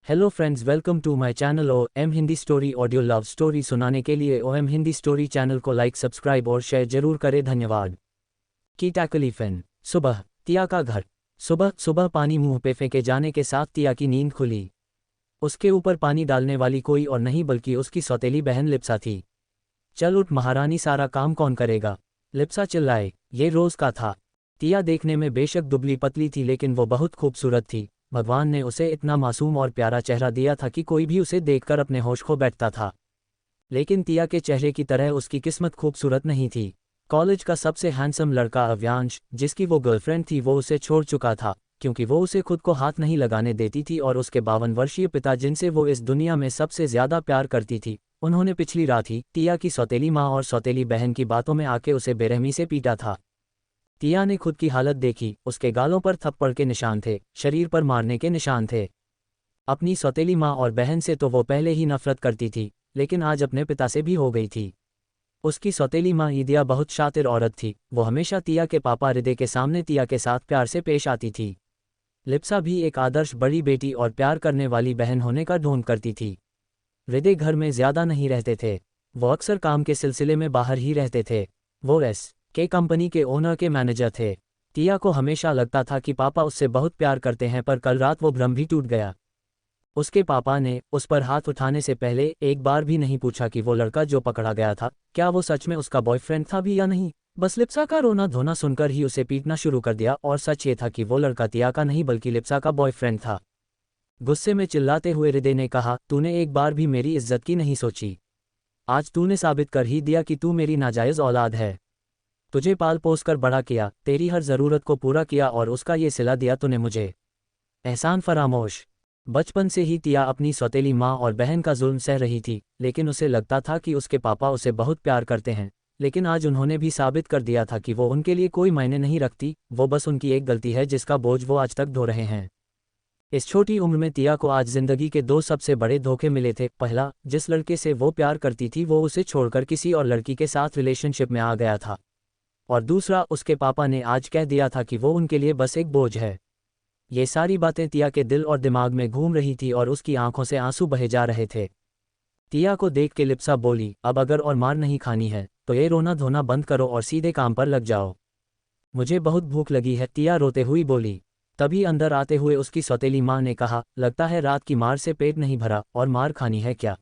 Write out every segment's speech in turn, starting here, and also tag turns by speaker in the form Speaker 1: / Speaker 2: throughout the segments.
Speaker 1: Hello friends, welcome to my channel O M Hindi story audio love story सुनाने के लिए O M Hindi story channel को like subscribe और share जरूर करें, धन्यवाद। की टैकलीफेन। सुबह तिया का घर। सुबह सुबह पानी मुंह पे फेंके जाने के साथ तिया की नींद खुली। उसके ऊपर पानी डालने वाली कोई और नहीं बल्कि उसकी सौतेली बहन लिप्सा थी। चल उठ महारानी, सारा काम कौन करेगा? लिप्सा चिल्लाए। ये रोज का था। तिया देखने में बेशक दुबली पतली थी, लेकिन वो बहुत खूबसूरत थी। भगवान ने उसे इतना मासूम और प्यारा चेहरा दिया था कि कोई भी उसे देखकर अपने होश खो बैठता था। लेकिन तिया के चेहरे की तरह उसकी किस्मत खूबसूरत नहीं थी। कॉलेज का सबसे हैंडसम लड़का अव्यांश, जिसकी वो गर्लफ्रेंड थी, वो उसे छोड़ चुका था, क्योंकि वो उसे खुद को हाथ नहीं लगाने देती थी। और उसके 52 वर्षीय पिता, जिनसे वो इस दुनिया में सबसे ज्यादा प्यार करती थी, उन्होंने पिछली रात ही तिया की सौतेली माँ और सौतेली बहन की बातों में आके उसे बेरहमी से पीटा था। तिया ने खुद की हालत देखी। उसके गालों पर थप्पड़ के निशान थे, शरीर पर मारने के निशान थे। अपनी सौतेली माँ और बहन से तो वो पहले ही नफरत करती थी, लेकिन आज अपने पिता से भी हो गई थी। उसकी सौतेली माँ ईदिया बहुत शातिर औरत थी। वो हमेशा तिया के पापा हृदय के सामने तिया के साथ प्यार से पेश आती थी। लिप्सा भी एक आदर्श बड़ी बेटी और प्यार करने वाली बहन होने का ढोंग करती थी। हृदय घर में ज्यादा नहीं रहते थे। वो अक्सर काम के सिलसिले में बाहर ही रहते थे। वो के कंपनी के ओनर के मैनेजर थे। तिया को हमेशा लगता था कि पापा उससे बहुत प्यार करते हैं, पर कल रात वो भ्रम भी टूट गया। उसके पापा ने उस पर हाथ उठाने से पहले एक बार भी नहीं पूछा कि वो लड़का जो पकड़ा गया था, क्या वो सच में उसका बॉयफ्रेंड था भी या नहीं। बस लिप्सा का रोना धोना सुनकर ही उसे पीटना शुरू कर दिया। और सच ये था कि वो लड़का तिया का नहीं बल्कि लिप्सा का बॉयफ्रेंड था। गुस्से में चिल्लाते हुए हृदय ने कहा, तूने एक बार भी मेरी इज्जत की नहीं सोची। आज तूने साबित कर ही दिया कि तू मेरी नाजायज औलाद है। तुझे पाल पोस कर बड़ा किया, तेरी हर जरूरत को पूरा किया और उसका ये सिला दिया तूने मुझे। एहसान फरामोश। बचपन से ही तिया अपनी सौतेली माँ और बहन का जुल्म सह रही थी, लेकिन उसे लगता था कि उसके पापा उसे बहुत प्यार करते हैं। लेकिन आज उन्होंने भी साबित कर दिया था कि वो उनके लिए कोई मायने नहीं रखती। वो बस उनकी एक गलती है जिसका बोझ वो आज तक ढो रहे हैं। इस छोटी उम्र में तिया को आज जिंदगी के दो सबसे बड़े धोखे मिले थे। पहला, जिस लड़के से वो प्यार करती थी वो उसे छोड़कर किसी और लड़की के साथ रिलेशनशिप में आ गया था। और दूसरा, उसके पापा ने आज कह दिया था कि वो उनके लिए बस एक बोझ है। ये सारी बातें तिया के दिल और दिमाग में घूम रही थी और उसकी आंखों से आंसू बहे जा रहे थे। तिया को देख के लिप्सा बोली, अब अगर और मार नहीं खानी है तो ये रोना धोना बंद करो और सीधे काम पर लग जाओ। मुझे बहुत भूख लगी है, तिया रोते हुई बोली। तभी अंदर आते हुए उसकी सौतेली माँ ने कहा, लगता है रात की मार से पेट नहीं भरा और मार खानी है क्या?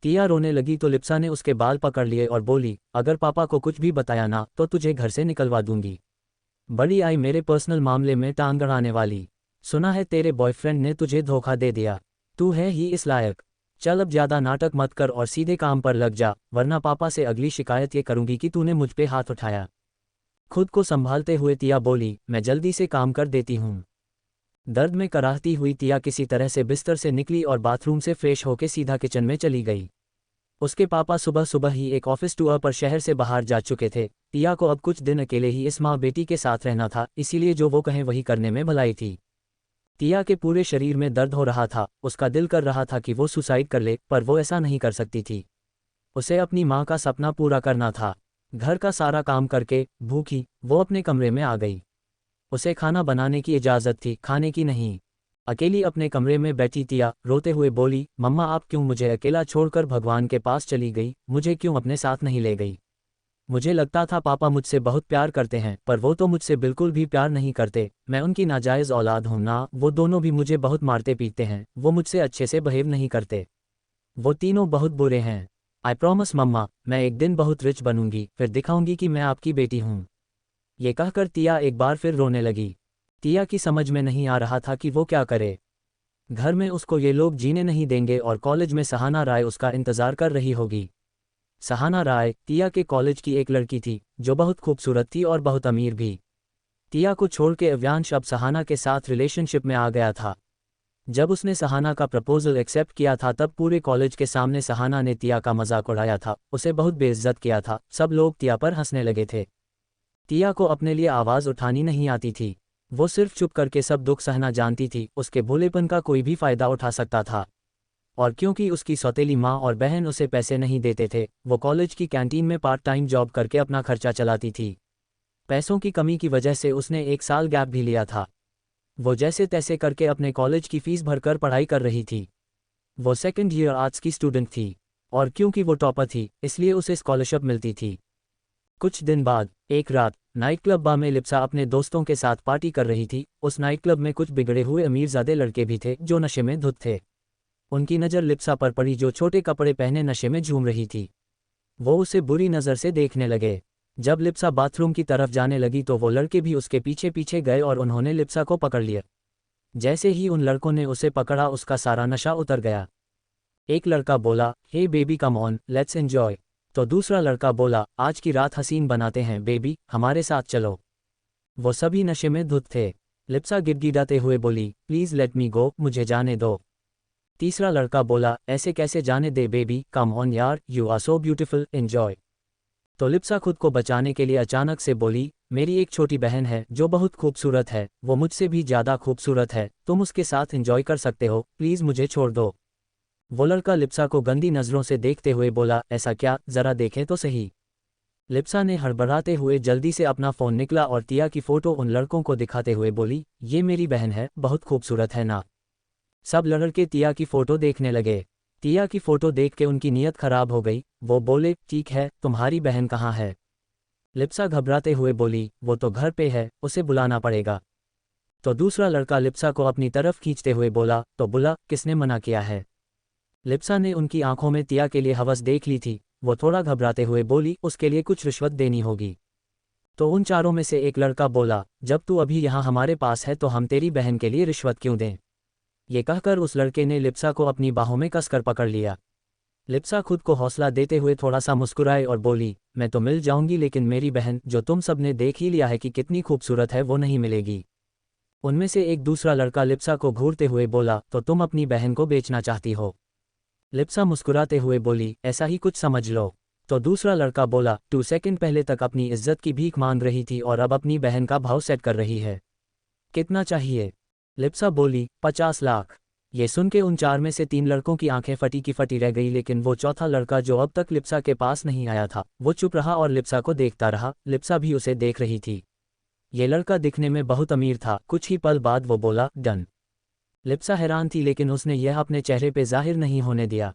Speaker 1: तिया रोने लगी तो लिप्सा ने उसके बाल पकड़ लिए और बोली, अगर पापा को कुछ भी बताया ना तो तुझे घर से निकलवा दूंगी। बड़ी आई मेरे पर्सनल मामले में टांग अड़ाने वाली। सुना है तेरे बॉयफ्रेंड ने तुझे धोखा दे दिया। तू है ही इस लायक। चल अब ज्यादा नाटक मत कर और सीधे काम पर लग जा, वरना पापा से अगली शिकायत ये करूंगी कि तूने मुझ पे हाथ उठाया। खुद को संभालते हुए तिया बोली, मैं जल्दी से काम कर देती हूँ। दर्द में कराहती हुई तिया किसी तरह से बिस्तर से निकली और बाथरूम से फ्रेश होकर सीधा किचन में चली गई। उसके पापा सुबह सुबह ही एक ऑफिस टूर पर शहर से बाहर जा चुके थे। तिया को अब कुछ दिन अकेले ही इस माँ बेटी के साथ रहना था, इसीलिए जो वो कहें वही करने में भलाई थी। तिया के पूरे शरीर में दर्द हो रहा था। उसका दिल कर रहा था कि वो सुसाइड कर ले, पर वो ऐसा नहीं कर सकती थी। उसे अपनी माँ का सपना पूरा करना था। घर का सारा काम करके भूखी वो अपने कमरे में आ गई। उसे खाना बनाने की इजाज़त थी, खाने की नहीं। अकेली अपने कमरे में बैठी तिया रोते हुए बोली, मम्मा आप क्यों मुझे अकेला छोड़कर भगवान के पास चली गई? मुझे क्यों अपने साथ नहीं ले गई? मुझे लगता था पापा मुझसे बहुत प्यार करते हैं, पर वो तो मुझसे बिल्कुल भी प्यार नहीं करते। मैं उनकी नाजायज़ औलाद हूं ना। वो दोनों भी मुझे बहुत मारते पीटते हैं। वो मुझसे अच्छे से बिहेव नहीं करते। वो तीनों बहुत बुरे हैं। आई प्रॉमिस मम्मा, मैं एक दिन बहुत रिच बनूंगी, फिर दिखाऊंगी कि मैं आपकी बेटी हूँ। ये कहकर तिया एक बार फिर रोने लगी। तिया की समझ में नहीं आ रहा था कि वो क्या करे। घर में उसको ये लोग जीने नहीं देंगे और कॉलेज में सहाना राय उसका इंतजार कर रही होगी। सहाना राय तिया के कॉलेज की एक लड़की थी जो बहुत खूबसूरत थी और बहुत अमीर भी। तिया को छोड़ के अव्यांश अब सहाना के साथ रिलेशनशिप में आ गया था। जब उसने सहाना का प्रपोजल एक्सेप्ट किया था तब पूरे कॉलेज के सामने सहाना ने तिया का मजाक उड़ाया था, उसे बहुत बेइज्जत किया था। सब लोग तिया पर हंसने लगे थे। तिया को अपने लिए आवाज़ उठानी नहीं आती थी। वो सिर्फ चुप करके सब दुख सहना जानती थी। उसके भोलेपन का कोई भी फायदा उठा सकता था। और क्योंकि उसकी सौतेली माँ और बहन उसे पैसे नहीं देते थे, वो कॉलेज की कैंटीन में पार्ट टाइम जॉब करके अपना खर्चा चलाती थी। पैसों की कमी की वजह से उसने एक साल गैप भी लिया था। वो जैसे तैसे करके अपने कॉलेज की फीस भरकर पढ़ाई कर रही थी। वो सेकंड ईयर आर्ट्स की स्टूडेंट थी और क्योंकि वो टॉपर थी इसलिए उसे स्कॉलरशिप मिलती थी। कुछ दिन बाद एक रात नाइट क्लब बार में लिप्सा अपने दोस्तों के साथ पार्टी कर रही थी। उस नाइट क्लब में कुछ बिगड़े हुए अमीरजादे लड़के भी थे जो नशे में धुत थे। उनकी नज़र लिप्सा पर पड़ी जो छोटे कपड़े पहने नशे में झूम रही थी। वो उसे बुरी नज़र से देखने लगे। जब लिप्सा बाथरूम की तरफ जाने लगी तो वो लड़के भी उसके पीछे पीछे गए और उन्होंने लिप्सा को पकड़ लिया। जैसे ही उन लड़कों ने उसे पकड़ा उसका सारा नशा उतर गया। एक लड़का बोला, hey baby come on let's enjoy. तो दूसरा लड़का बोला, आज की रात हसीन बनाते हैं बेबी, हमारे साथ चलो। वो सभी नशे में धुत थे। लिप्सा गिड़गिड़ाते हुए बोली, प्लीज़ लेट मी गो, मुझे जाने दो। तीसरा लड़का बोला, ऐसे कैसे जाने दे बेबी, कम ऑन यार, you are so beautiful, enjoy. तो लिप्सा खुद को बचाने के लिए अचानक से बोली, मेरी एक छोटी बहन है जो बहुत खूबसूरत है, वो मुझसे भी ज़्यादा खूबसूरत है, तुम उसके साथ एंजॉय कर सकते हो, प्लीज़ मुझे छोड़ दो। वो लड़का लिप्सा को गंदी नज़रों से देखते हुए बोला, ऐसा क्या, ज़रा देखें तो सही। लिप्सा ने हड़बड़ाते हुए जल्दी से अपना फ़ोन निकला और तिया की फ़ोटो उन लड़कों को दिखाते हुए बोली, ये मेरी बहन है, बहुत खूबसूरत है ना। सब लड़के तिया की फ़ोटो देखने लगे। तिया की फ़ोटो देख के उनकी नीयत खराब हो गई। वो बोले, ठीक है, तुम्हारी बहन कहाँ है? लिप्सा घबराते हुए बोली, वो तो घर पे है, उसे बुलाना पड़ेगा। तो दूसरा लड़का लिप्सा को अपनी तरफ खींचते हुए बोला, तो बुला, किसने मना किया है? लिप्सा ने उनकी आंखों में तिया के लिए हवस देख ली थी। वो थोड़ा घबराते हुए बोली, उसके लिए कुछ रिश्वत देनी होगी। तो उन चारों में से एक लड़का बोला, जब तू अभी यहाँ हमारे पास है तो हम तेरी बहन के लिए रिश्वत क्यों दें? ये कहकर उस लड़के ने लिप्सा को अपनी बाहों में कसकर पकड़ लिया। लिप्सा खुद को हौसला देते हुए थोड़ा सा मुस्कुराई और बोली, मैं तो मिल जाऊंगी लेकिन मेरी बहन, जो तुम सब ने देख ही लिया है कि कितनी खूबसूरत है, वो नहीं मिलेगी। उनमें से एक दूसरा लड़का लिप्सा को घूरते हुए बोला, तो तुम अपनी बहन को बेचना चाहती हो? लिप्सा मुस्कुराते हुए बोली, ऐसा ही कुछ समझ लो। तो दूसरा लड़का बोला, 2 सेकंड पहले तक अपनी इज्जत की भीख मांग रही थी और अब अपनी बहन का भाव सेट कर रही है। कितना चाहिए? लिप्सा बोली, 50 लाख। ये सुन के उन चार में से 3 लड़कों की आंखें फटी की फटी रह गई, लेकिन वो चौथा लड़का जो अब तक लिप्सा के पास नहीं आया था वो चुप रहा और लिप्सा को देखता रहा। लिप्सा भी उसे देख रही थी। ये लड़का दिखने में बहुत अमीर था। कुछ ही पल बाद वो बोला, डन। लिप्सा हैरान थी लेकिन उसने यह अपने चेहरे पे जाहिर नहीं होने दिया।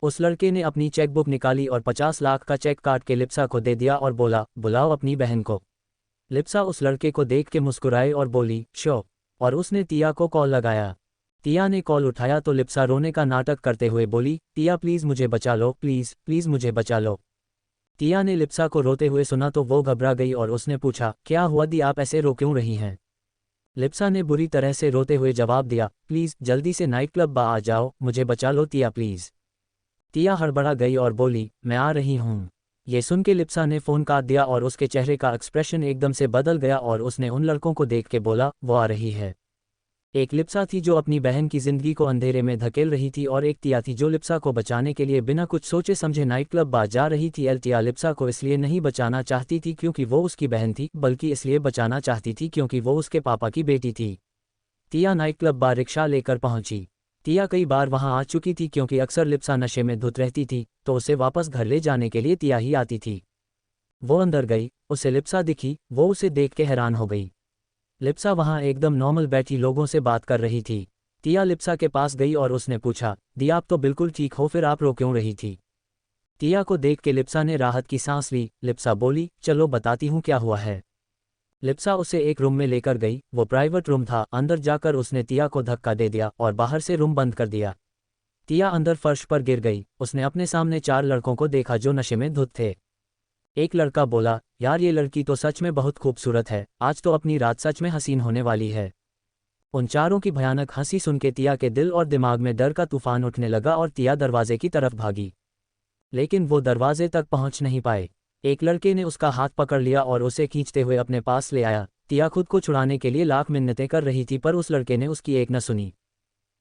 Speaker 1: उस लड़के ने अपनी चेकबुक निकाली और 50 लाख का चेक काट के लिप्सा को दे दिया और बोला, बुलाओ अपनी बहन को। लिप्सा उस लड़के को देख के मुस्कुराई और बोली, श्योर। और उसने तिया को कॉल लगाया। तिया ने कॉल उठाया तो लिप्सा रोने का नाटक करते हुए बोली, तिया प्लीज़ मुझे बचा लो, प्लीज़ प्लीज़ मुझे बचा लो। तिया ने लिप्सा को रोते हुए सुना तो वो घबरा गई और उसने पूछा, क्या हुआ दी, आप ऐसे रो क्यों रही हैं? लिप्सा ने बुरी तरह से रोते हुए जवाब दिया, प्लीज़ जल्दी से नाइट क्लब आ जाओ, मुझे बचा लो तिया प्लीज़। तिया हड़बड़ा गई और बोली, मैं आ रही हूँ। ये सुन के लिप्सा ने फ़ोन काट दिया और उसके चेहरे का एक्सप्रेशन एकदम से बदल गया और उसने उन लड़कों को देख के बोला, वो आ रही है। एक लिप्सा थी जो अपनी बहन की जिंदगी को अंधेरे में धकेल रही थी और एक तिया थी जो लिप्सा को बचाने के लिए बिना कुछ सोचे समझे नाइट क्लब बार जा रही थी। तिया लिप्सा को इसलिए नहीं बचाना चाहती थी क्योंकि वो उसकी बहन थी, बल्कि इसलिए बचाना चाहती थी क्योंकि वो उसके पापा की बेटी थी। तिया नाइट क्लब बार रिक्शा लेकर पहुंची। तिया कई बार वहां आ चुकी थी क्योंकि अक्सर लिप्सा नशे में धुत रहती थी तो उसे वापस घर ले जाने के लिए तिया ही आती थी। वो अंदर गई, उसे लिप्सा दिखी, वो उसे देख के हैरान हो गई। लिप्सा वहां एकदम नॉर्मल बैठी लोगों से बात कर रही थी। तिया लिप्सा के पास गई और उसने पूछा, दी आप तो बिल्कुल ठीक हो, फिर आप रो क्यों रही थी? तिया को देख के लिप्सा ने राहत की सांस ली। लिप्सा बोली, चलो बताती हूँ क्या हुआ है। लिप्सा उसे एक रूम में लेकर गई। वो प्राइवेट रूम था। अंदर जाकर उसने तिया को धक्का दे दिया और बाहर से रूम बंद कर दिया। तिया अंदर फर्श पर गिर गई। उसने अपने सामने 4 लड़कों को देखा जो नशे में धुत थे। एक लड़का बोला, यार ये लड़की तो सच में बहुत खूबसूरत है, आज तो अपनी रात सच में हसीन होने वाली है। उन चारों की भयानक हंसी सुन के तिया के दिल और दिमाग में डर का तूफान उठने लगा और तिया दरवाजे की तरफ भागी, लेकिन वो दरवाजे तक पहुंच नहीं पाए। एक लड़के ने उसका हाथ पकड़ लिया और उसे खींचते हुए अपने पास ले आया। तिया खुद को छुड़ाने के लिए लाख मिन्नतें कर रही थी पर उस लड़के ने उसकी एक न सुनी।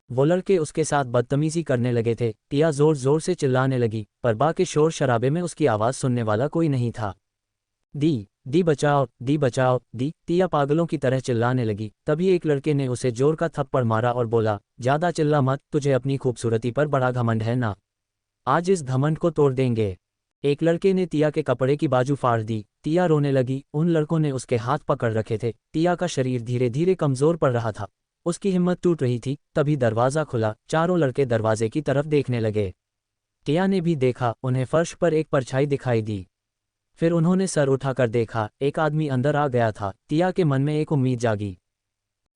Speaker 1: वो लड़के उसके साथ बदतमीजी करने लगे थे। तिया जोर जोर से चिल्लाने लगी पर बाकी शोर शराबे में उसकी आवाज़ सुनने वाला कोई नहीं था। दी बचाओ, दी बचाओ, दी, तिया पागलों की तरह चिल्लाने लगी। तभी एक लड़के ने उसे जोर का थप्पड़ मारा और बोला, ज़्यादा चिल्ला मत, तुझे अपनी खूबसूरती पर बड़ा घमंड है ना, आज इस घमंड को तोड़ देंगे। एक लड़के ने तिया के कपड़े की बाजू फाड़ दी। टिया रोने लगी। उन लड़कों ने उसके हाथ पकड़ रखे थे। टिया का शरीर धीरे धीरे कमजोर पड़ रहा था, उसकी हिम्मत टूट रही थी। तभी दरवाज़ा खुला, चारों लड़के दरवाजे की तरफ देखने लगे। टिया ने भी देखा, उन्हें फर्श पर एक परछाई दिखाई दी। फिर उन्होंने सर उठाकर देखा, एक आदमी अंदर आ गया था। टिया के मन में एक उम्मीद जागी।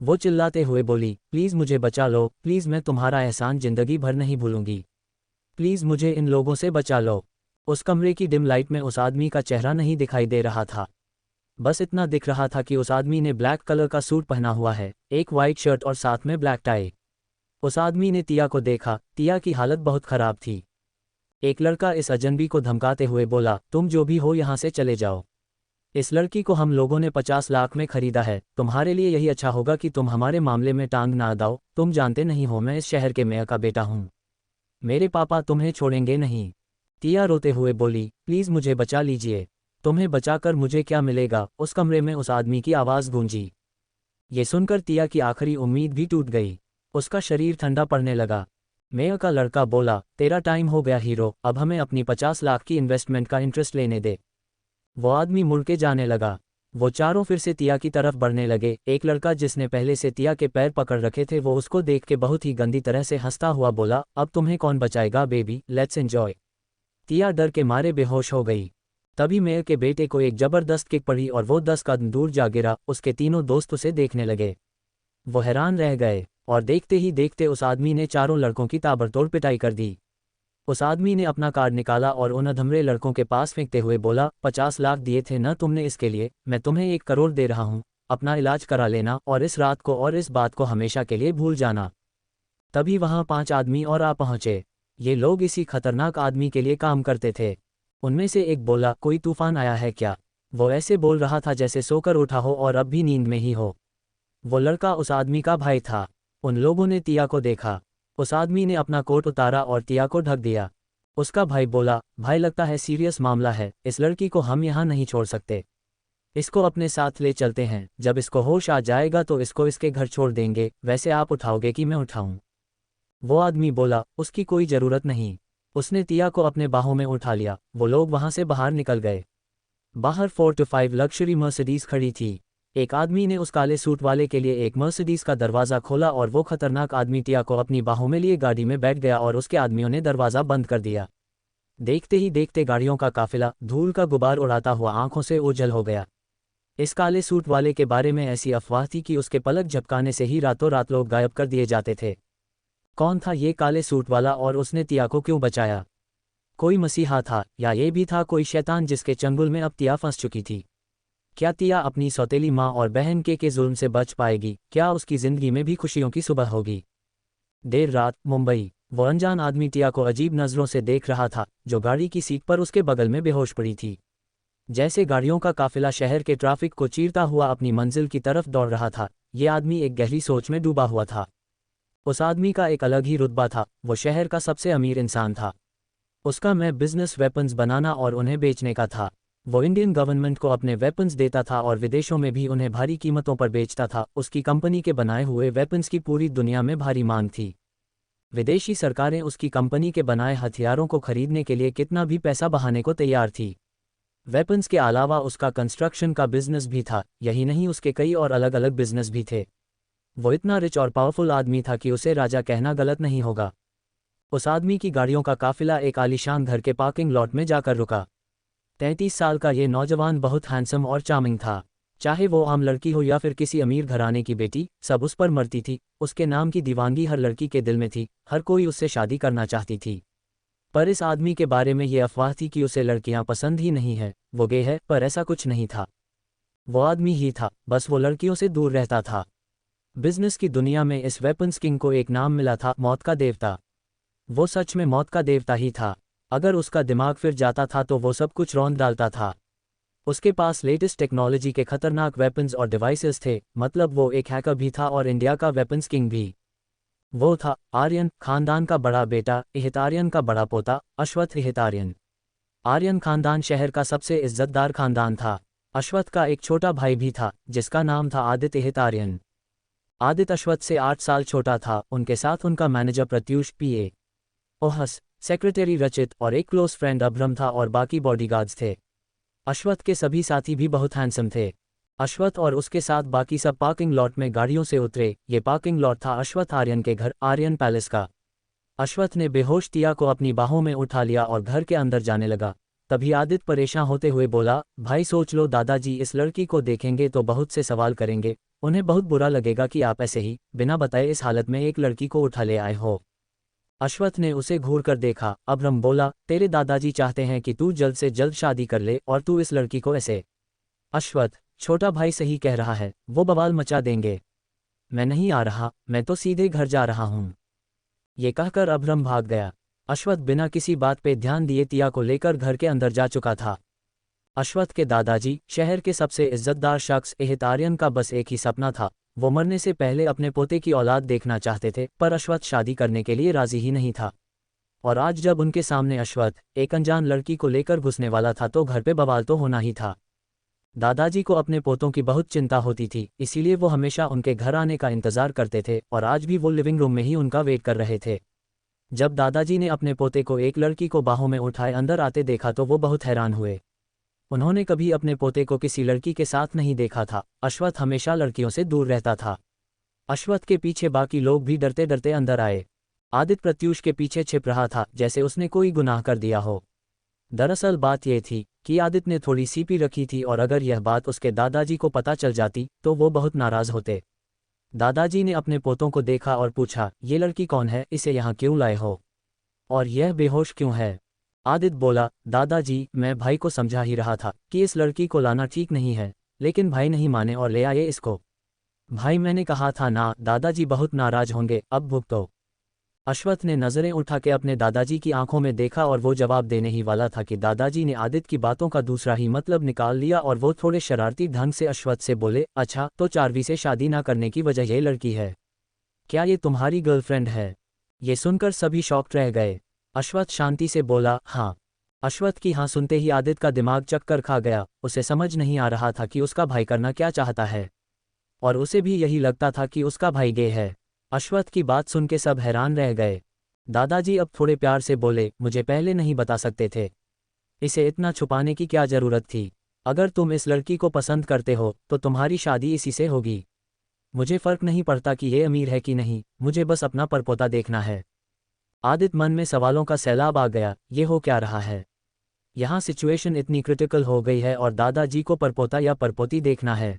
Speaker 1: वो चिल्लाते हुए बोली, प्लीज़ मुझे बचा लो, प्लीज़, मैं तुम्हारा एहसान जिंदगी भर नहीं भूलूंगी, प्लीज़ मुझे इन लोगों से बचा लो। उस कमरे की डिम लाइट में उस आदमी का चेहरा नहीं दिखाई दे रहा था, बस इतना दिख रहा था कि उस आदमी ने ब्लैक कलर का सूट पहना हुआ है, एक वाइट शर्ट और साथ में ब्लैक टाई। उस आदमी ने टिया को देखा। टिया की हालत बहुत खराब थी। एक लड़का इस अजनबी को धमकाते हुए बोला, तुम जो भी हो यहाँ से चले जाओ, इस लड़की को हम लोगों ने 50 लाख में खरीदा है, तुम्हारे लिए यही अच्छा होगा कि तुम हमारे मामले में टांग ना अड़ाओ। तुम जानते नहीं हो मैं इस शहर के मेयर का बेटा हूँ, मेरे पापा तुम्हें छोड़ेंगे नहीं। टिया रोते हुए बोली, प्लीज़ मुझे बचा लीजिए, तुम्हें बचाकर मुझे क्या मिलेगा। उस कमरे में उस आदमी की आवाज़ गूंजी। ये सुनकर टिया की आखिरी उम्मीद भी टूट गई, उसका शरीर ठंडा पड़ने लगा। मेयर का लड़का बोला, तेरा टाइम हो गया हीरो, अब हमें अपनी 50 लाख की इन्वेस्टमेंट का इंटरेस्ट लेने दे। वो आदमी मुड़ के जाने लगा। वो चारों फिर से टिया की तरफ बढ़ने लगे। एक लड़का जिसने पहले से टिया के पैर पकड़ रखे थे, वो उसको देख के बहुत ही गंदी तरह से हंसता हुआ बोला, अब तुम्हें कौन बचाएगा बेबी, लेट्स एंजॉय। टिया डर के मारे बेहोश हो गई। तभी मेयर के बेटे को एक जबरदस्त किक पड़ी और वो 10 कदम दूर जा गिरा। उसके तीनों दोस्त उसे देखने लगे। वो हैरान रह गए और देखते ही देखते उस आदमी ने चारों लड़कों की ताबड़तोड़ पिटाई कर दी। उस आदमी ने अपना कार्ड निकाला और उन अधमरे लड़कों के पास फेंकते हुए बोला, 50 लाख दिए थे ना तुमने इसके लिए, मैं तुम्हें 1 करोड़ दे रहा हूँ, अपना इलाज करा लेना और इस रात को और इस बात को हमेशा के लिए भूल जाना। तभी वहाँ 5 आदमी और आ पहुँचे। ये लोग इसी खतरनाक आदमी के लिए काम करते थे। उनमें से एक बोला, कोई तूफान आया है क्या? वो ऐसे बोल रहा था जैसे सोकर उठा हो और अब भी नींद में ही हो। वो लड़का उस आदमी का भाई था। उन लोगों ने टिया को देखा। उस आदमी ने अपना कोट उतारा और टिया को ढक दिया। उसका भाई बोला, भाई लगता है सीरियस मामला है, इस लड़की को हम यहाँ नहीं छोड़ सकते, इसको अपने साथ ले चलते हैं, जब इसको होश आ जाएगा तो इसको इसके घर छोड़ देंगे। वैसे आप उठाओगे कि मैं उठाऊं? वो आदमी बोला, उसकी कोई ज़रूरत नहीं। उसने टिया को अपने बाहों में उठा लिया। वो लोग वहाँ से बाहर निकल गए। बाहर 4 to 5 लग्जरी मर्सिडीज खड़ी थी। एक आदमी ने उस काले सूट वाले के लिए एक मर्सिडीज का दरवाज़ा खोला और वो खतरनाक आदमी टिया को अपनी बाहों में लिए गाड़ी में बैठ गया और उसके आदमियों ने दरवाज़ा बंद कर दिया। देखते ही देखते गाड़ियों का काफिला धूल का गुबार उड़ाता हुआ आंखों से ओझल हो गया। इस काले सूट वाले के बारे में ऐसी अफवाह थी कि उसके पलक झपकाने से ही रातों रात लोग गायब कर दिए जाते थे। कौन था ये काले सूट वाला और उसने टिया को क्यों बचाया? कोई मसीहा था या ये भी था कोई शैतान जिसके चंगुल में अब टिया फंस चुकी थी? क्या टिया अपनी सौतेली माँ और बहन के जुल्म से बच पाएगी? क्या उसकी जिंदगी में भी खुशियों की सुबह होगी? देर रात मुंबई। वो अनजान आदमी टिया को अजीब नज़रों से देख रहा था, जो गाड़ी की सीट पर उसके बगल में बेहोश पड़ी थी। जैसे गाड़ियों का काफिला शहर के ट्रैफिक को चीरता हुआ अपनी मंजिल की तरफ दौड़ रहा था, ये आदमी एक गहरी सोच में डूबा हुआ था। उस आदमी का एक अलग ही रुतबा था। वो शहर का सबसे अमीर इंसान था। उसका मैं बिजनेस वेपन्स बनाना और उन्हें बेचने का था। वो इंडियन गवर्नमेंट को अपने वेपन्स देता था और विदेशों में भी उन्हें भारी कीमतों पर बेचता था। उसकी कंपनी के बनाए हुए वेपन्स की पूरी दुनिया में भारी मांग थी। विदेशी सरकारें उसकी कंपनी के बनाए हथियारों को खरीदने के लिए कितना भी पैसा बहाने को तैयार थी। वेपन्स के अलावा उसका कंस्ट्रक्शन का बिजनेस भी था। यही नहीं, उसके कई और अलग अलग बिजनेस भी थे। वो इतना रिच और पावरफुल आदमी था कि उसे राजा कहना गलत नहीं होगा। उस आदमी की गाड़ियों का काफिला एक आलीशान घर के पार्किंग लॉट में जाकर रुका। 33 साल का ये नौजवान बहुत हैंडसम और चार्मिंग था। चाहे वो आम लड़की हो या फिर किसी अमीर घराने की बेटी, सब उस पर मरती थी। उसके नाम की दीवानगी हर लड़की के दिल में थी। हर कोई उससे शादी करना चाहती थी। पर इस आदमी के बारे में ये अफवाह थी कि उसे लड़कियां पसंद ही नहीं है, वो गे है, पर ऐसा कुछ नहीं था। वो आदमी ही था, बस वो लड़कियों से दूर रहता था। बिजनेस की दुनिया में इस वेपन्स किंग को एक नाम मिला था, मौत का देवता। वो सच में मौत का देवता ही था। अगर उसका दिमाग फिर जाता था तो वो सब कुछ रौंद डालता था। उसके पास लेटेस्ट टेक्नोलॉजी के खतरनाक वेपन्स और डिवाइसेस थे। मतलब वो एक हैकर भी था और इंडिया का वेपन्स किंग भी। वो था आर्यन खानदान का बड़ा बेटा, इहितार्यन का बड़ा पोता, अश्वत्थ इहितार्यन। आर्यन खानदान शहर का सबसे इज्जतदार खानदान था। अश्वत्थ का एक छोटा भाई भी था जिसका नाम था आदित्य इहितार्यन। आदित्य अश्वत्थ से 8 साल छोटा था। उनके साथ उनका मैनेजर प्रत्यूष, पीए ओहस, सेक्रेटरी रचित और एक क्लोज फ्रेंड अभ्रम था और बाकी बॉडीगार्ड्स थे। अश्वत्थ के सभी साथी भी बहुत हैंडसम थे। अश्वत्थ और उसके साथ बाकी सब पार्किंग लॉट में गाड़ियों से उतरे। ये पार्किंग लॉट था अश्वत्थ आर्यन के घर आर्यन पैलेस का। अश्वत्थ ने बेहोश टिया को अपनी बाहों में उठा लिया और घर के अंदर जाने लगा। तभी आदित्य परेशान होते हुए बोला, भाई सोच लो, दादाजी इस लड़की को देखेंगे तो बहुत से सवाल करेंगे, उन्हें बहुत बुरा लगेगा कि आप ऐसे ही बिना बताए इस हालत में एक लड़की को उठा ले आए हो। अश्वत्थ ने उसे घूर कर देखा। अब्रम बोला, तेरे दादाजी चाहते हैं कि तू जल्द से जल्द शादी कर ले और तू इस लड़की को ऐसे। अश्वत्थ, छोटा भाई सही कह रहा है, वो बवाल मचा देंगे। मैं नहीं आ रहा, मैं तो सीधे घर जा रहा हूँ। ये कहकर अब्रम भाग गया। अश्वत्थ बिना किसी बात पे ध्यान दिए टिया को लेकर घर के अंदर जा चुका था। अश्वत्थ के दादाजी, शहर के सबसे इज्जतदार शख्स एहित आर्यन का बस एक ही सपना था, वो मरने से पहले अपने पोते की औलाद देखना चाहते थे, पर अश्वत्थ शादी करने के लिए राजी ही नहीं था। और आज जब उनके सामने अश्वत्थ एक अनजान लड़की को लेकर घुसने वाला था तो घर पे बवाल तो होना ही था। दादाजी को अपने पोतों की बहुत चिंता होती थी, इसीलिए वो हमेशा उनके घर आने का इंतजार करते थे और आज भी वो लिविंग रूम में ही उनका वेट कर रहे थे। जब दादाजी ने अपने पोते को एक लड़की को बाहों में उठाए अंदर आते देखा तो वो बहुत हैरान हुए। उन्होंने कभी अपने पोते को किसी लड़की के साथ नहीं देखा था। अश्वत्थ हमेशा लड़कियों से दूर रहता था। अश्वत्थ के पीछे बाकी लोग भी डरते डरते अंदर आए। आदित्य प्रत्यूष के पीछे छिप रहा था जैसे उसने कोई गुनाह कर दिया हो। दरअसल बात यह थी कि आदित्य ने थोड़ी सी पी रखी थी और अगर यह बात उसके दादाजी को पता चल जाती तो वो बहुत नाराज होते। दादाजी ने अपने पोतों को देखा और पूछा, ये लड़की कौन है, इसे यहाँ क्यों लाए हो और यह बेहोश क्यों है? आदित्य बोला, दादाजी मैं भाई को समझा ही रहा था कि इस लड़की को लाना ठीक नहीं है, लेकिन भाई नहीं माने और ले आए इसको। भाई मैंने कहा था ना, दादाजी बहुत नाराज होंगे, अब भुगतो। अश्वत्थ ने नजरें उठा के अपने दादाजी की आंखों में देखा और वो जवाब देने ही वाला था कि दादाजी ने आदित्य की बातों का दूसरा ही मतलब निकाल लिया और वो थोड़े शरारती ढंग से अश्वत्थ से बोले, अच्छा तो चारवी से शादी ना करने की वजह ये लड़की है? क्या ये तुम्हारी गर्लफ्रेंड है? ये सुनकर सभी शॉक्ड रह गए। अश्वत्थ शांति से बोला, हाँ। अश्वत्थ की हाँ सुनते ही आदित्य का दिमाग चक्कर खा गया। उसे समझ नहीं आ रहा था कि उसका भाई करना क्या चाहता है और उसे भी यही लगता था कि उसका भाई गे है। अश्वत्थ की बात सुन के सब हैरान रह गए। दादाजी अब थोड़े प्यार से बोले, मुझे पहले नहीं बता सकते थे? इसे इतना छुपाने की क्या जरूरत थी? अगर तुम इस लड़की को पसंद करते हो तो तुम्हारी शादी इसी से होगी। मुझे फर्क नहीं पड़ता कि ये अमीर है कि नहीं, मुझे बस अपना परपोता देखना है। आदित्य मन में सवालों का सैलाब आ गया, ये हो क्या रहा है? यहाँ सिचुएशन इतनी क्रिटिकल हो गई है और दादाजी को परपोता या परपोती देखना है।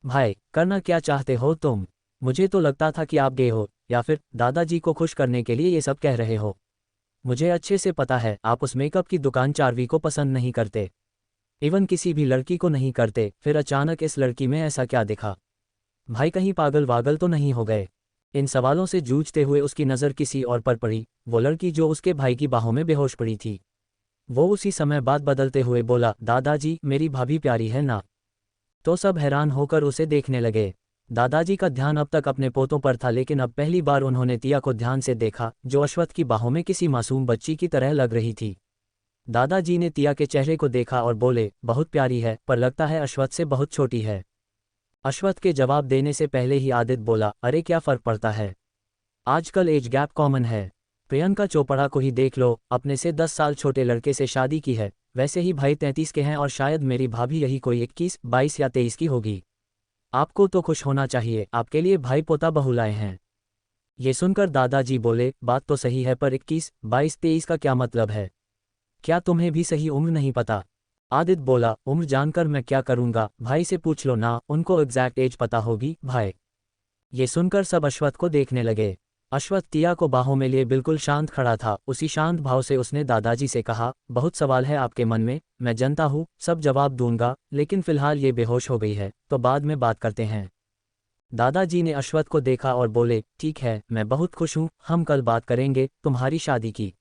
Speaker 1: भाई करना क्या चाहते हो तुम? मुझे तो लगता था कि आप गे हो या फिर दादाजी को खुश करने के लिए ये सब कह रहे हो। मुझे अच्छे से पता है आप उस मेकअप की दुकान चारवी को पसंद नहीं करते, इवन किसी भी लड़की को नहीं करते, फिर अचानक इस लड़की में ऐसा क्या देखा? भाई कहीं पागल वागल तो नहीं हो गए? इन सवालों से जूझते हुए उसकी नज़र किसी और पर पड़ी, वो लड़की जो उसके भाई की बाहों में बेहोश पड़ी थी। वो उसी समय बात बदलते हुए बोला, दादाजी मेरी भाभी प्यारी है ना? तो सब हैरान होकर उसे देखने लगे। दादाजी का ध्यान अब तक अपने पोतों पर था, लेकिन अब पहली बार उन्होंने टिया को ध्यान से देखा जो अश्वत्थ की बाहों में किसी मासूम बच्ची की तरह लग रही थी। दादाजी ने टिया के चेहरे को देखा और बोले, बहुत प्यारी है पर लगता है अश्वत्थ से बहुत छोटी है। अश्वत्थ के जवाब देने से पहले ही आदित्य बोला, अरे क्या फर्क पड़ता है, आजकल एज गैप कॉमन है। प्रियंका चोपड़ा को ही देख लो, अपने से 10 साल छोटे लड़के से शादी की है। वैसे ही भाई 33 के हैं और शायद मेरी भाभी यही कोई 21, 22 या 23 की होगी। आपको तो खुश होना चाहिए, आपके लिए भाई पोता बहू लाए हैं। ये सुनकर दादाजी बोले, बात तो सही है पर 21, 22, 23 का क्या मतलब है? क्या तुम्हें भी सही उम्र नहीं पता? आदित्य बोला, उम्र जानकर मैं क्या करूंगा, भाई से पूछ लो ना, उनको एग्जैक्ट एज पता होगी भाई। ये सुनकर सब अश्वत्थ को देखने लगे। अश्वत्थ टिया को बाहों में लिए बिल्कुल शांत खड़ा था। उसी शांत भाव से उसने दादाजी से कहा, बहुत सवाल है आपके मन में, मैं जानता हूँ, सब जवाब दूंगा, लेकिन फिलहाल ये बेहोश हो गई है तो बाद में बात करते हैं। दादाजी ने अश्वत्थ को देखा और बोले, ठीक है, मैं बहुत खुश हूँ, हम कल बात करेंगे तुम्हारी शादी की।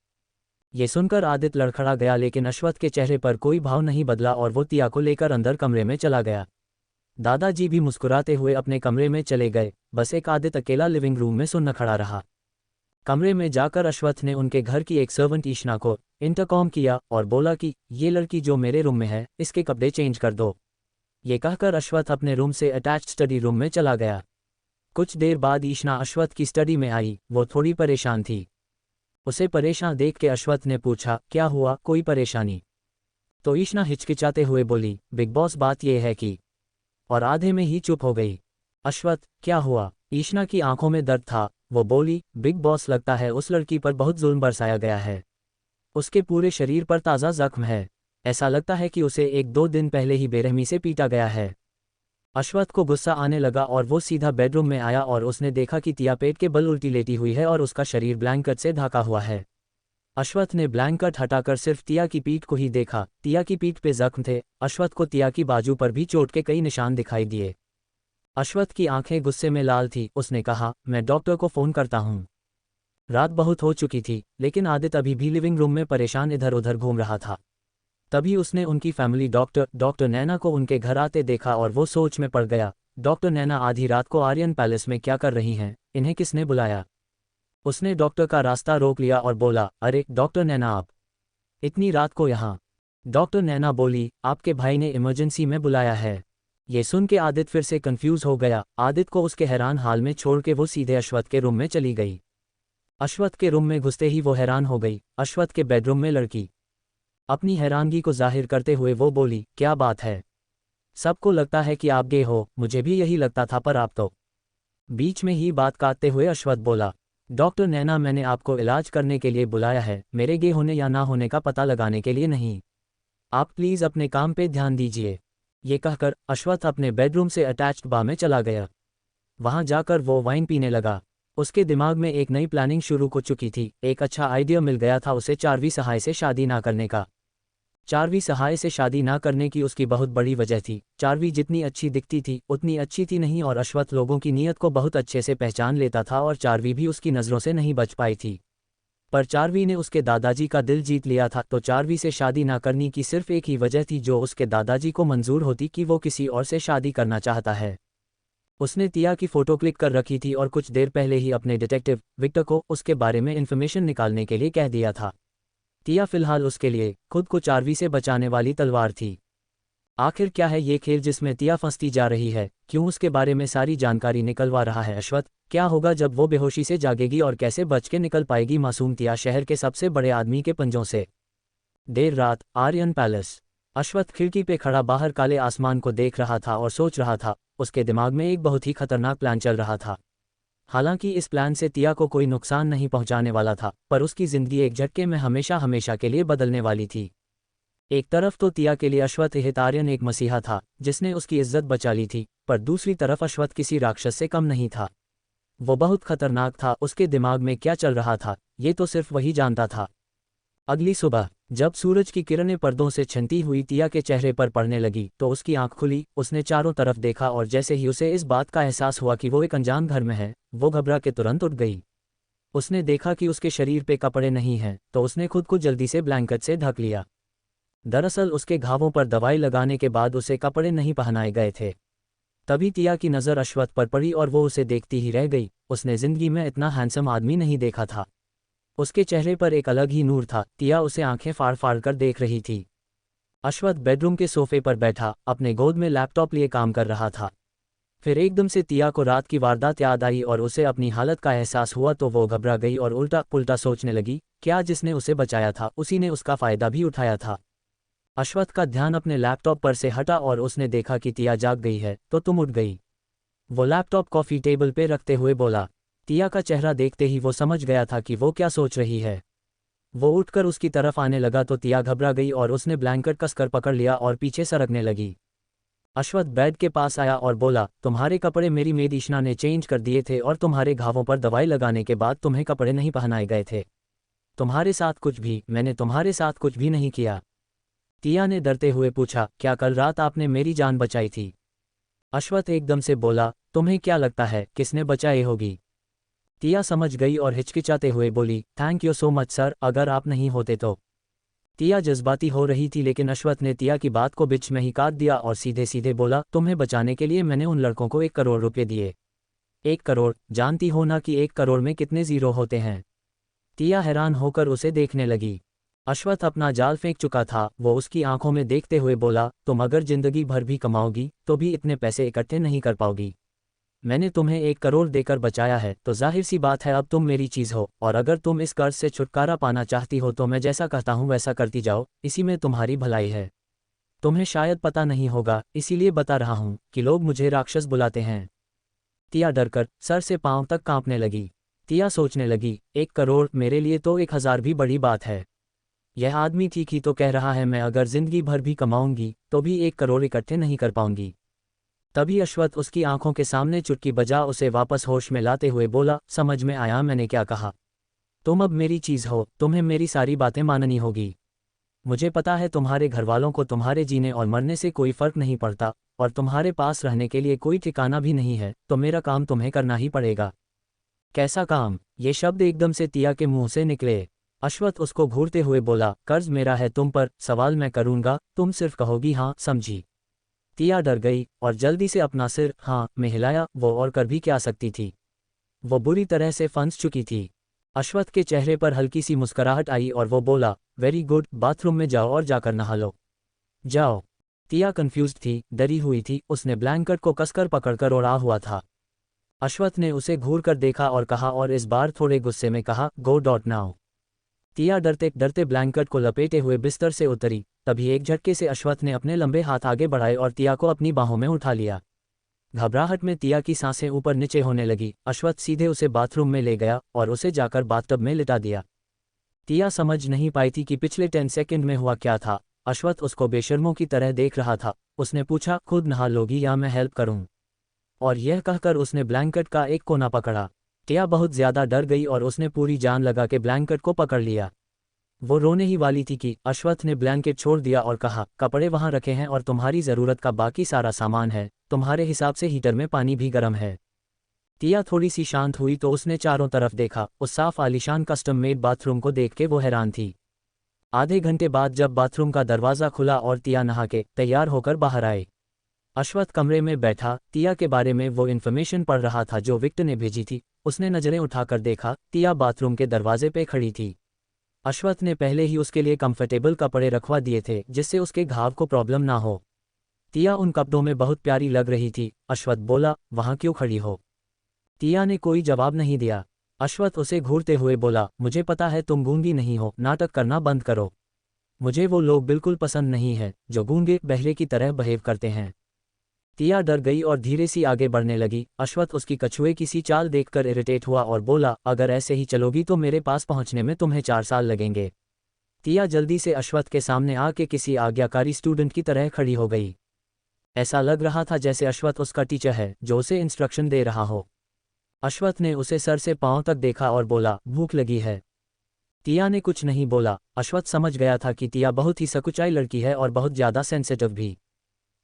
Speaker 1: ये सुनकर आदित्य लड़खड़ा गया, लेकिन अश्वत्थ के चेहरे पर कोई भाव नहीं बदला और वो टिया को लेकर अंदर कमरे में चला गया। दादाजी भी मुस्कुराते हुए अपने कमरे में चले गए। बस एक आदित्य अकेला लिविंग रूम में सुन्न खड़ा रहा। कमरे में जाकर अश्वत्थ ने उनके घर की एक सर्वेंट ईशना को इंटरकॉम किया और बोला कि ये लड़की जो मेरे रूम में है, इसके कपड़े चेंज कर दो। ये कहकर अश्वत्थ अपने रूम से अटैच्ड स्टडी रूम में चला गया। कुछ देर बाद ईशना अश्वत्थ की स्टडी में आई। वो थोड़ी परेशान थी। उसे परेशान देख के अश्वत्थ ने पूछा, क्या हुआ, कोई परेशानी? तो ईशना हिचकिचाते हुए बोली, बिग बॉस बात यह है कि, और आधे में ही चुप हो गई। अश्वथ, क्या हुआ? ईशना की आंखों में दर्द था। वो बोली, बिग बॉस, लगता है उस लड़की पर बहुत जुल्म बरसाया गया है। उसके पूरे शरीर पर ताज़ा जख्म है। ऐसा लगता है कि उसे 1-2 दिन पहले ही बेरहमी से पीटा गया है। अश्वथ को गुस्सा आने लगा और वो सीधा बेडरूम में आया और उसने देखा कि तिया पेट के बल उल्टी लेटी हुई है और उसका शरीर ब्लैंकेट से ढका हुआ है। अश्वथ ने ब्लैंकेट हटाकर सिर्फ तिया की पीठ को ही देखा। तिया की पीठ पे जख्म थे। अश्वथ को तिया की बाजू पर भी चोट के कई निशान दिखाई दिए। अश्वथ की आंखें गुस्से में लाल थी। उसने कहा, मैं डॉक्टर को फ़ोन करता हूँ। रात बहुत हो चुकी थी, लेकिन आदित्य अभी भी लिविंग रूम में परेशान इधर उधर घूम रहा था। तभी उसने उनकी फैमिली डॉक्टर नैना को उनके घर आते देखा और वो सोच में पड़ गया। डॉक्टर नैना आधी रात को आर्यन पैलेस में क्या कर रही हैं? इन्हें किसने बुलाया? उसने डॉक्टर का रास्ता रोक लिया और बोला, अरे डॉक्टर नैना, आप इतनी रात को यहाँ? डॉक्टर नैना बोली, आपके भाई ने इमरजेंसी में बुलाया है। ये सुन के आदित्य फिर से कंफ्यूज हो गया। आदित्य को उसके हैरान हाल में छोड़ के वो सीधे अश्वथ के रूम में चली गई। अश्वथ के रूम में घुसते ही वो हैरान हो गई। अश्वथ के बेडरूम में लड़की। अपनी हैरानगी को जाहिर करते हुए वो बोली, क्या बात है? सबको लगता है कि आप गे हो, मुझे भी यही लगता था, पर आप तो। बीच में ही बात काटते हुए अश्वथ बोला, डॉक्टर नैना, मैंने आपको इलाज करने के लिए बुलाया है, मेरे गे होने या ना होने का पता लगाने के लिए नहीं। आप प्लीज़ अपने काम पे ध्यान दीजिए। ये कहकर अश्वथ अपने बेडरूम से अटैच्ड बार में चला गया। वहां जाकर वो वाइन पीने लगा। उसके दिमाग में एक नई प्लानिंग शुरू हो चुकी थी। एक अच्छा आइडिया मिल गया था उसे चारवी सहाय से शादी ना करने का। चारवी सहाय से शादी ना करने की उसकी बहुत बड़ी वजह थी। चारवी जितनी अच्छी दिखती थी उतनी अच्छी थी नहीं, और अश्वथ लोगों की नीयत को बहुत अच्छे से पहचान लेता था और चारवी भी उसकी नज़रों से नहीं बच पाई थी। पर चारवी ने उसके दादाजी का दिल जीत लिया था, तो चारवी से शादी ना करने की सिर्फ एक ही वजह थी, जो उसके दादाजी को मंजूर होती कि वो किसी और से शादी करना चाहता है। उसने तिया की फ़ोटो क्लिक कर रखी थी और कुछ देर पहले ही अपने डिटेक्टिव विक्टर को उसके बारे में इन्फॉर्मेशन निकालने के लिए कह दिया था। तिया फिलहाल उसके लिए खुद को चारवी से बचाने वाली तलवार थी। आखिर क्या है ये खेल जिसमें तिया फंसती जा रही है? क्यों उसके बारे में सारी जानकारी निकलवा रहा है अश्वथ? क्या होगा जब वो बेहोशी से जागेगी और कैसे बच के निकल पाएगी मासूम तिया शहर के सबसे बड़े आदमी के पंजों से? देर रात, आर्यन पैलेस। अश्वथ खिड़की पे खड़ा बाहर काले आसमान को देख रहा था और सोच रहा था। उसके दिमाग में एक बहुत ही खतरनाक प्लान चल रहा था। हालांकि इस प्लान से तिया को कोई नुकसान नहीं पहुंचाने वाला था, पर उसकी जिंदगी एक झटके में हमेशा हमेशा के लिए बदलने वाली थी। एक तरफ तो तिया के लिए अश्वथ आर्यन एक मसीहा था जिसने उसकी इज्जत बचा ली थी, पर दूसरी तरफ अश्वथ किसी राक्षस से कम नहीं था। वो बहुत खतरनाक था। उसके दिमाग में क्या चल रहा था ये तो सिर्फ वही जानता था। अगली सुबह जब सूरज की किरणें पर्दों से छनती हुई तिया के चेहरे पर पड़ने लगी तो उसकी आंख खुली। उसने चारों तरफ देखा और जैसे ही उसे इस बात का एहसास हुआ कि वो एक अनजान घर में है, वो घबरा के तुरंत उठ गई। उसने देखा कि उसके शरीर पे कपड़े नहीं हैं, तो उसने खुद को जल्दी से ब्लैंकेट से ढक लिया। दरअसल उसके घावों पर दवाई लगाने के बाद उसे कपड़े नहीं पहनाए गए थे। तभी तिया की नज़र अश्वथ पर पड़ी और वो उसे देखती ही रह गई। उसने जिंदगी में इतना हैंडसम आदमी नहीं देखा था। उसके चेहरे पर एक अलग ही नूर था। तिया उसे आंखें फाड़ फाड़ कर देख रही थी। अश्वथ बेडरूम के सोफे पर बैठा अपने गोद में लैपटॉप लिए काम कर रहा था। फिर एकदम से तिया को रात की वारदात याद आई और उसे अपनी हालत का एहसास हुआ, तो वो घबरा गई और उल्टा पुल्टा सोचने लगी, क्या जिसने उसे बचाया था उसी ने उसका फ़ायदा भी उठाया था। अश्वथ का ध्यान अपने लैपटॉप पर से हटा और उसने देखा कि तिया जाग गई है, तो तुम उठ गई। वो लैपटॉप कॉफ़ी टेबल पे रखते हुए बोला। तिया का चेहरा देखते ही वो समझ गया था कि वो क्या सोच रही है। वो उठकर उसकी तरफ आने लगा तो तिया घबरा गई और उसने ब्लैंकेट कसकर पकड़ लिया और पीछे सरकने लगी। अश्वथ बेड के पास आया और बोला, तुम्हारे कपड़े मेरी मेड ईशना ने चेंज कर दिए थे और तुम्हारे घावों पर दवाई लगाने के बाद तुम्हें कपड़े नहीं पहनाए गए थे। मैंने तुम्हारे साथ कुछ भी नहीं किया। तिया ने डरते हुए पूछा, क्या कल रात आपने मेरी जान बचाई थी? अश्वथ एकदम से बोला, तुम्हें क्या लगता है किसने बचाई होगी? तिया समझ गई और हिचकिचाते हुए बोली, thank you so much sir, अगर आप नहीं होते तो। तिया जज्बाती हो रही थी, लेकिन अश्वथ ने तिया की बात को बीच में ही काट दिया और सीधे सीधे बोला, तुम्हें बचाने के लिए मैंने उन लड़कों को 1 करोड़ रुपए दिए। 1 करोड़? जानती हो ना कि 1 करोड़ में कितने जीरो होते हैं? तिया हैरान होकर उसे देखने लगी। अश्वथ अपना जाल फेंक चुका था। वो उसकी आंखों में देखते हुए बोला, तुम अगर जिंदगी भर भी कमाओगी तो भी इतने पैसे इकट्ठे नहीं कर पाओगी। मैंने तुम्हें 1 करोड़ देकर बचाया है तो जाहिर सी बात है अब तुम मेरी चीज़ हो, और अगर तुम इस कर्ज से छुटकारा पाना चाहती हो तो मैं जैसा कहता हूँ वैसा करती जाओ, इसी में तुम्हारी भलाई है। तुम्हें शायद पता नहीं होगा, इसीलिए बता रहा हूँ कि लोग मुझे राक्षस बुलाते हैं। तिया डरकर सर से पांव तक कांपने लगी। तिया सोचने लगी, 1 करोड़ मेरे लिए तो 1000 भी बड़ी बात है। यह आदमी ठीक ही तो कह रहा है, मैं अगर जिंदगी भर भी कमाऊंगी तो भी 1 करोड़ इकट्ठे नहीं कर पाऊंगी। तभी अश्वत्थ उसकी आंखों के सामने चुटकी बजा उसे वापस होश में लाते हुए बोला, समझ में आया मैंने क्या कहा। तुम अब मेरी चीज़ हो, तुम्हें मेरी सारी बातें माननी होगी। मुझे पता है तुम्हारे घरवालों को तुम्हारे जीने और मरने से कोई फर्क नहीं पड़ता, और तुम्हारे पास रहने के लिए कोई ठिकाना भी नहीं है, तो मेरा काम तुम्हें करना ही पड़ेगा। कैसा काम? ये शब्द एकदम से तिया के मुंह से निकले। अश्वत्थ उसको घूरते हुए बोला, कर्ज मेरा है तुम पर, सवाल मैं करूंगा, तुम सिर्फ कहोगी हाँ, समझी। तिया डर गई और जल्दी से अपना सिर हाँ में हिलाया, वो और कर भी क्या सकती थी। वो बुरी तरह से फंस चुकी थी। अश्वत्थ के चेहरे पर हल्की सी मुस्कुराहट आई और वो बोला, वेरी गुड, बाथरूम में जाओ और जाकर नहा लो। जाओ। तिया कंफ्यूज्ड थी, डरी हुई थी, उसने ब्लैंकेट को कसकर पकड़कर ओढ़ा हुआ था। अश्वत्थ ने उसे घूर कर देखा और कहा, और इस बार थोड़े गुस्से में कहा, गो डॉट नाउ। तिया डरते डरते ब्लैंकेट को लपेटे हुए बिस्तर से उतरी। तभी एक झटके से अश्वत्थ ने अपने लंबे हाथ आगे बढ़ाए और तिया को अपनी बाहों में उठा लिया। घबराहट में तिया की सांसें ऊपर नीचे होने लगी। अश्वत्थ सीधे उसे बाथरूम में ले गया और उसे जाकर बाथटब में लिटा दिया। तिया समझ नहीं पाई थी कि पिछले 10 सेकंड में हुआ क्या था। अश्वत्थ उसको बेशर्मों की तरह देख रहा था। उसने पूछा, खुद नहा लोगी या मैं हेल्प करूं? और यह कहकर उसने ब्लैंकेट का एक कोना पकड़ा। तिया बहुत ज्यादा डर गई और उसने पूरी जान लगा के ब्लैंकेट को पकड़ लिया। वो रोने ही वाली थी कि अश्वत्थ ने ब्लैंकेट छोड़ दिया और कहा, कपड़े वहां रखे हैं और तुम्हारी ज़रूरत का बाकी सारा सामान है, तुम्हारे हिसाब से हीटर में पानी भी गर्म है। तिया थोड़ी सी शांत हुई तो उसने चारों तरफ देखा। उस साफ आलीशान कस्टम मेड बाथरूम को देख के वो हैरान थी। आधे घंटे बाद जब बाथरूम का दरवाज़ा खुला और तिया नहा के तैयार होकर बाहर आए, अश्वत्थ कमरे में बैठा तिया के बारे में वो इन्फॉर्मेशन पढ़ रहा था जो विक्टर ने भेजी थी। उसने नज़रें उठाकर देखा, तिया बाथरूम के दरवाजे पे खड़ी थी। अश्वत्थ ने पहले ही उसके लिए कंफर्टेबल कपड़े रखवा दिए थे जिससे उसके घाव को प्रॉब्लम ना हो। तिया उन कपड़ों में बहुत प्यारी लग रही थी। अश्वत्थ बोला, वहाँ क्यों खड़ी हो? तिया ने कोई जवाब नहीं दिया। अश्वत्थ उसे घूरते हुए बोला, मुझे पता है तुम गूंगी नहीं हो, नाटक करना बंद करो। मुझे वो लोग बिल्कुल पसंद नहीं है जो गूंगे बहरे की तरह बिहेव करते हैं। तिया डर गई और धीरे सी आगे बढ़ने लगी। अश्वत्थ उसकी कछुए की सी चाल देखकर इरिटेट हुआ और बोला, अगर ऐसे ही चलोगी तो मेरे पास पहुंचने में तुम्हें 4 साल लगेंगे। तिया जल्दी से अश्वत्थ के सामने आके किसी आज्ञाकारी स्टूडेंट की तरह खड़ी हो गई। ऐसा लग रहा था जैसे अश्वत्थ उसका टीचर है जो उसे इंस्ट्रक्शन दे रहा हो। अश्वत्थ ने उसे सर से पांव तक देखा और बोला, भूख लगी है? तिया ने कुछ नहीं बोला। अश्वत्थ समझ गया था कि तिया बहुत ही सकुचाई लड़की है और बहुत ज़्यादा सेंसिटिव भी।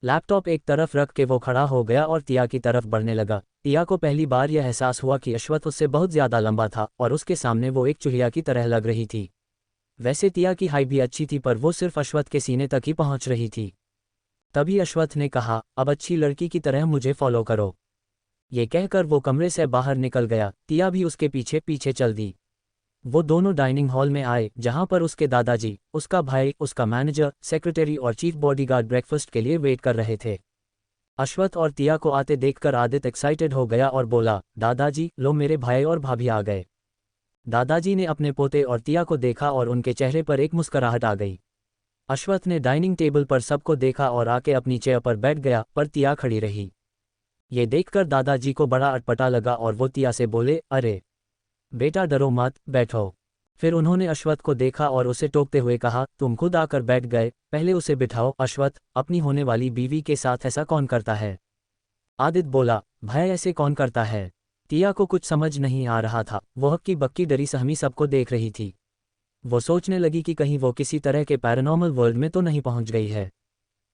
Speaker 1: लैपटॉप एक तरफ रख के वो खड़ा हो गया और तिया की तरफ बढ़ने लगा। तिया को पहली बार यह एहसास हुआ कि अश्वत्थ उससे बहुत ज़्यादा लंबा था और उसके सामने वो एक चुहिया की तरह लग रही थी। वैसे तिया की हाइट भी अच्छी थी पर वो सिर्फ अश्वत्थ के सीने तक ही पहुंच रही थी। तभी अश्वत्थ ने कहा, अब अच्छी लड़की की तरह मुझे फॉलो करो। ये कहकर वो कमरे से बाहर निकल गया। तिया भी उसके पीछे पीछे चल दी। वो दोनों डाइनिंग हॉल में आए जहां पर उसके दादाजी, उसका भाई, उसका मैनेजर, सेक्रेटरी और चीफ बॉडीगार्ड ब्रेकफास्ट के लिए वेट कर रहे थे। अश्वत्थ और तिया को आते देखकर आदित्य एक्साइटेड हो गया और बोला, दादाजी लो, मेरे भाई और भाभी आ गए। दादाजी ने अपने पोते और तिया को देखा और उनके चेहरे पर एक मुस्कुराहट आ गई। अश्वत्थ ने डाइनिंग टेबल पर सबको देखा और आके अपनी चेयर पर बैठ गया, पर तिया खड़ी रही। ये देखकर दादाजी को बड़ा अटपटा लगा और वो तिया से बोले, अरे बेटा डरो मत, बैठो। फिर उन्होंने अश्वत्थ को देखा और उसे टोकते हुए कहा, तुम खुद आकर बैठ गए, पहले उसे बिठाओ। अश्वत्थ, अपनी होने वाली बीवी के साथ ऐसा कौन करता है? आदित्य बोला, भाई ऐसे कौन करता है? तिया को कुछ समझ नहीं आ रहा था। वो हक्की बक्की डरी सहमी सबको देख रही थी। वो सोचने लगी कि कहीं वो किसी तरह के पैरानॉर्मल वर्ल्ड में तो नहीं पहुंच गई है।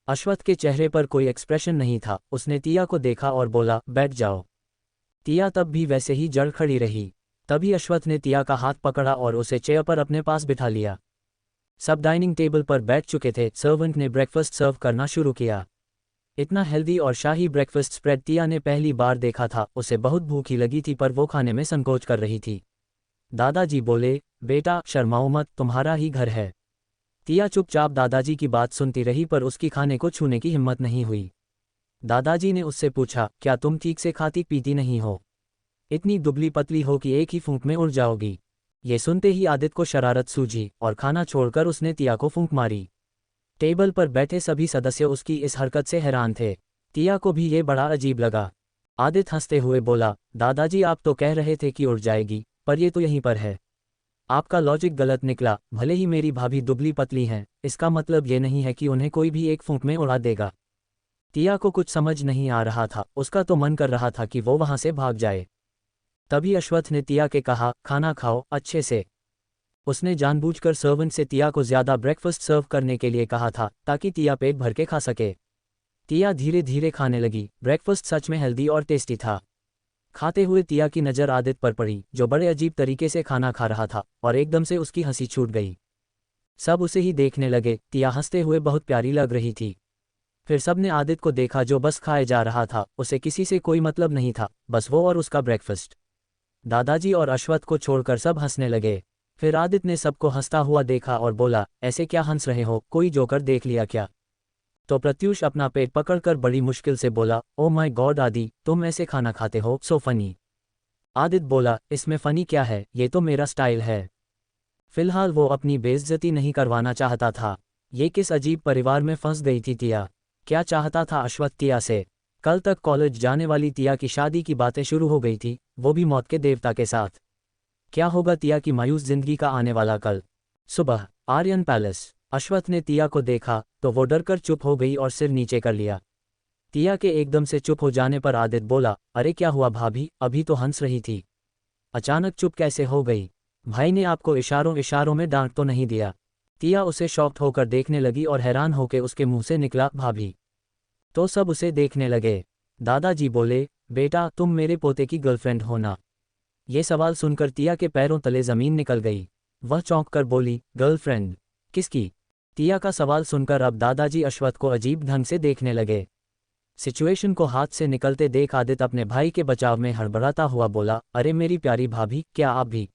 Speaker 1: अश्वत्थ के चेहरे पर कोई एक्सप्रेशन नहीं था। उसने तिया को देखा और बोला, बैठ जाओ। तिया तब भी वैसे ही जड़ खड़ी रही। तभी अश्वत्थ ने तिया का हाथ पकड़ा और उसे चेयर पर अपने पास बिठा लिया। सब डाइनिंग टेबल पर बैठ चुके थे। सर्वेंट ने ब्रेकफास्ट सर्व करना शुरू किया। इतना हेल्दी और शाही ब्रेकफास्ट स्प्रेड तिया ने पहली बार देखा था। उसे बहुत भूखी लगी थी पर वो खाने में संकोच कर रही थी। दादाजी बोले, बेटा शर्माओ मत, तुम्हारा ही घर है। तिया चुपचाप दादाजी की बात सुनती रही पर उसकी खाने को छूने की हिम्मत नहीं हुई। दादाजी ने उससे पूछा, क्या तुम ठीक से खाती पीती नहीं हो? इतनी दुबली पतली हो कि एक ही फूंक में उड़ जाओगी। ये सुनते ही आदित्य को शरारत सूझी और खाना छोड़कर उसने तिया को फूंक मारी। टेबल पर बैठे सभी सदस्य उसकी इस हरकत से हैरान थे। तिया को भी ये बड़ा अजीब लगा। आदित्य हंसते हुए बोला, दादाजी आप तो कह रहे थे कि उड़ जाएगी, पर ये तो यहीं पर है। आपका लॉजिक गलत निकला। भले ही मेरी भाभी दुबली पतली हैं, इसका मतलब ये नहीं है कि उन्हें कोई भी एक फूंक में उड़ा देगा। तिया को कुछ समझ नहीं आ रहा था, उसका तो मन कर रहा था कि वो वहां से भाग जाए। तभी अश्वत्थ ने तिया के कहा, खाना खाओ अच्छे से। उसने जानबूझकर सर्वेंट से तिया को ज्यादा ब्रेकफास्ट सर्व करने के लिए कहा था ताकि तिया पेट भर के खा सके। तिया धीरे धीरे खाने लगी। ब्रेकफास्ट सच में हेल्दी और टेस्टी था। खाते हुए तिया की नज़र आदित्य पर पड़ी, जो बड़े अजीब तरीके से खाना खा रहा था, और एकदम से उसकी हंसी छूट गई। सब उसे ही देखने लगे। तिया हंसते हुए बहुत प्यारी लग रही थी। फिर सबने आदित्य को देखा जो बस खाए जा रहा था। उसे किसी से कोई मतलब नहीं था, बस वो और उसका ब्रेकफास्ट। दादाजी और अश्वत्थ को छोड़कर सब हंसने लगे। फिर आदित्य ने सबको हंसता हुआ देखा और बोला, ऐसे क्या हंस रहे हो, कोई जोकर देख लिया क्या? तो प्रत्यूष अपना पेट पकड़कर बड़ी मुश्किल से बोला, ओ माय गॉड आदि, तुम ऐसे खाना खाते हो, सो फनी। आदित्य बोला, इसमें फनी क्या है, ये तो मेरा स्टाइल है। फिलहाल वो अपनी बेइज्जती नहीं करवाना चाहता था। ये किस अजीब परिवार में फंस गई थी तिया? क्या चाहता था अश्वत्थ तिया से? कल तक कॉलेज जाने वाली तिया की शादी की बातें शुरू हो गई थी, वो भी मौत के देवता के साथ। क्या होगा तिया की मायूस जिंदगी का आने वाला कल? सुबह आर्यन पैलेस। अश्वत्थ ने तिया को देखा तो वो डरकर चुप हो गई और सिर नीचे कर लिया। तिया के एकदम से चुप हो जाने पर आदित्य बोला, अरे क्या हुआ भाभी, अभी तो हंस रही थी, अचानक चुप कैसे हो गई? भाई ने आपको इशारों इशारों में डांट तो नहीं दिया? तिया उसे शॉक्ड होकर देखने लगी और हैरान होकर उसके मुंह से निकला, भाभी। तो सब उसे देखने लगे। दादाजी बोले, बेटा तुम मेरे पोते की गर्लफ्रेंड हो ना? ये सवाल सुनकर तिया के पैरों तले जमीन निकल गई। वह चौंक कर बोली, गर्लफ्रेंड? किसकी? तिया का सवाल सुनकर अब दादाजी अश्वत्थ को अजीब ढंग से देखने लगे। सिचुएशन को हाथ से निकलते देख आदित्य अपने भाई के बचाव में हड़बड़ाता हुआ बोला, अरे मेरी प्यारी भाभी, क्या आप भी?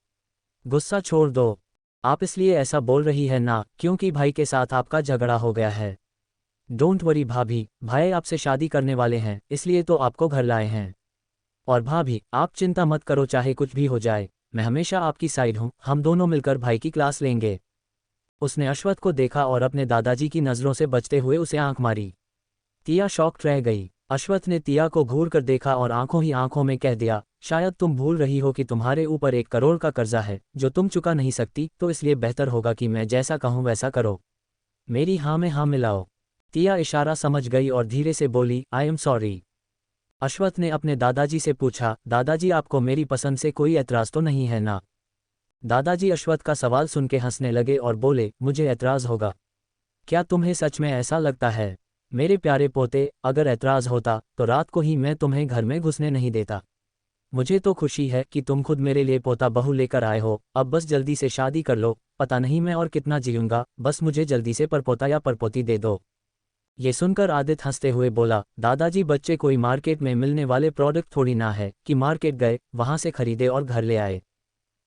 Speaker 1: गुस्सा छोड़ दो। आप इसलिए ऐसा बोल रही है ना क्योंकि भाई के साथ आपका झगड़ा हो गया है? डोंट वरी भाभी, भाई आपसे शादी करने वाले हैं, इसलिए तो आपको घर लाए हैं। और भाभी आप चिंता मत करो, चाहे कुछ भी हो जाए, मैं हमेशा आपकी साइड हूँ, हम दोनों मिलकर भाई की क्लास लेंगे। उसने अश्वत्थ को देखा और अपने दादाजी की नज़रों से बचते हुए उसे आंख मारी। तिया शॉक्ड रह गई। अश्वत्थ ने तिया को घूर कर देखा और आंखों ही आंखों में कह दिया, शायद तुम भूल रही हो कि तुम्हारे ऊपर 1 करोड़ का कर्जा है जो तुम चुका नहीं सकती, तो इसलिए बेहतर होगा कि मैं जैसा कहूँ वैसा करो। मेरी हाँ में हाँ मिलाओ। तिया इशारा समझ गई और धीरे से बोली, आई एम सॉरी। अश्वत्थ ने अपने दादाजी से पूछा, दादाजी आपको मेरी पसंद से कोई एतराज़ तो नहीं है ना? दादाजी अश्वत्थ का सवाल सुन के हंसने लगे और बोले, मुझे एतराज़ होगा? क्या तुम्हें सच में ऐसा लगता है? मेरे प्यारे पोते, अगर एतराज़ होता तो रात को ही मैं तुम्हें घर में घुसने नहीं देता। मुझे तो खुशी है कि तुम खुद मेरे लिए पोता बहू लेकर आए हो, अब बस जल्दी से शादी कर लो, पता नहीं मैं और कितना जीऊंगा, बस मुझे जल्दी से परपोता या परपोती दे दो। ये सुनकर आदित्य हंसते हुए बोला, दादाजी बच्चे कोई मार्केट में मिलने वाले प्रोडक्ट थोड़ी ना है कि मार्केट गए, वहां से खरीदे और घर ले आए।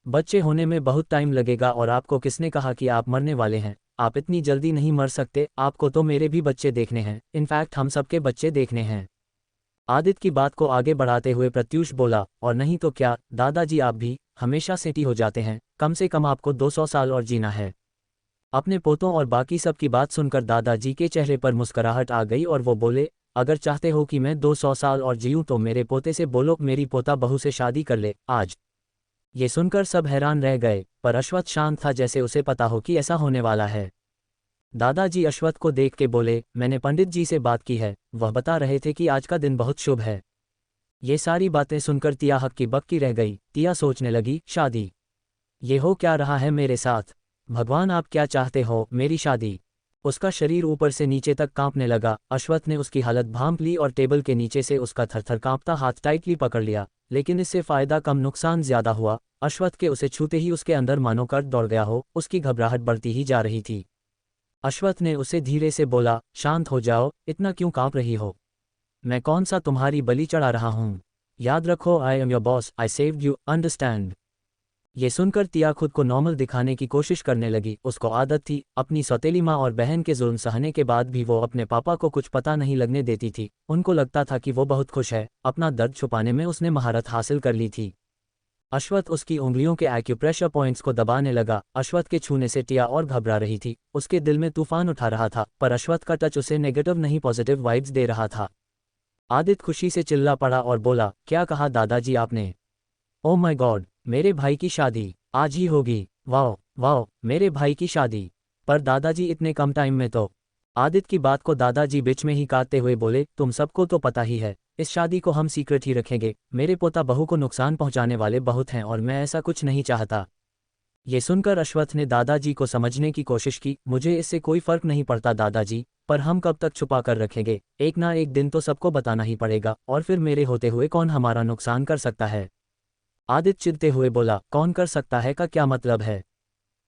Speaker 1: बच्चे होने में बहुत टाइम लगेगा और आपको किसने कहा कि आप मरने वाले हैं? आप इतनी जल्दी नहीं मर सकते, आपको तो मेरे भी बच्चे देखने हैं, इनफैक्ट हम सबके बच्चे देखने हैं। आदित्य की बात को आगे बढ़ाते हुए प्रत्यूष बोला, और नहीं तो क्या दादाजी, आप भी हमेशा सेठी हो जाते हैं, कम से कम आपको 200 साल और जीना है। अपने पोतों और बाकी सब की बात सुनकर दादाजी के चेहरे पर मुस्कुराहट आ गई और वो बोले, अगर चाहते हो कि मैं 200 साल और जीऊं तो मेरे पोते से बोलो मेरी पोता बहू से शादी कर ले आज। ये सुनकर सब हैरान रह गए, पर अश्वत्थ शांत था जैसे उसे पता हो कि ऐसा होने वाला है। दादाजी अश्वत्थ को देख के बोले, मैंने पंडित जी से बात की है, वह बता रहे थे कि आज का दिन बहुत शुभ है। ये सारी बातें सुनकर तिया हक्की बक्की रह गई। तिया सोचने लगी, शादी? ये हो क्या रहा है मेरे साथ? भगवान आप क्या चाहते हो, मेरी शादी? उसका शरीर ऊपर से नीचे तक कांपने लगा। अश्वत्थ ने उसकी हालत भांप ली और टेबल के नीचे से उसका थरथर कांपता हाथ टाइटली पकड़ लिया, लेकिन इससे फायदा कम नुकसान ज्यादा हुआ। अश्वत्थ के उसे छूते ही उसके अंदर मानो कर दौड़ गया हो, उसकी घबराहट बढ़ती ही जा रही थी। अश्वत्थ ने उसे धीरे से बोला, शांत हो जाओ, इतना क्यों कांप रही हो? मैं कौन सा तुम्हारी बलि चढ़ा रहा हूँ? याद रखो, I am your boss, I saved you, understand? ये सुनकर तिया खुद को नॉर्मल दिखाने की कोशिश करने लगी। उसको आदत थी, अपनी सौतेली माँ और बहन के जुल्म सहने के बाद भी वो अपने पापा को कुछ पता नहीं लगने देती थी। उनको लगता था कि वो बहुत खुश है, अपना दर्द छुपाने में उसने महारत हासिल कर ली थी। अश्वथ उसकी उंगलियों के एक्यूप्रेशर पॉइंट्स को दबाने लगा। अश्वथ के छूने से टिया और घबरा रही थी, उसके दिल में तूफान उठा रहा था, पर अश्वथ का टच उसे नेगेटिव नहीं पॉजिटिव वाइब्स दे रहा था। आदित्य खुशी से चिल्ला पड़ा और बोला, क्या कहा दादाजी आपने? ओह माय गॉड, मेरे भाई की शादी आज ही होगी। वाओ वाओ, मेरे भाई की शादी। पर दादाजी इतने कम टाइम में तो। आदित्य की बात को दादाजी बीच में ही काटते हुए बोले, तुम सबको तो पता ही है, इस शादी को हम सीक्रेट ही रखेंगे। मेरे पोता बहू को नुकसान पहुंचाने वाले बहुत हैं और मैं ऐसा कुछ नहीं चाहता। ये सुनकर अश्वत्थ ने दादाजी को समझने की कोशिश की। मुझे इससे कोई फर्क नहीं पड़ता दादाजी, पर हम कब तक छुपा कर रखेंगे? एक ना एक दिन तो सबको बताना ही पड़ेगा, और फिर मेरे होते हुए कौन हमारा नुकसान कर सकता है? आदित्य चिढ़ते हुए बोला, कौन कर सकता है का क्या मतलब है?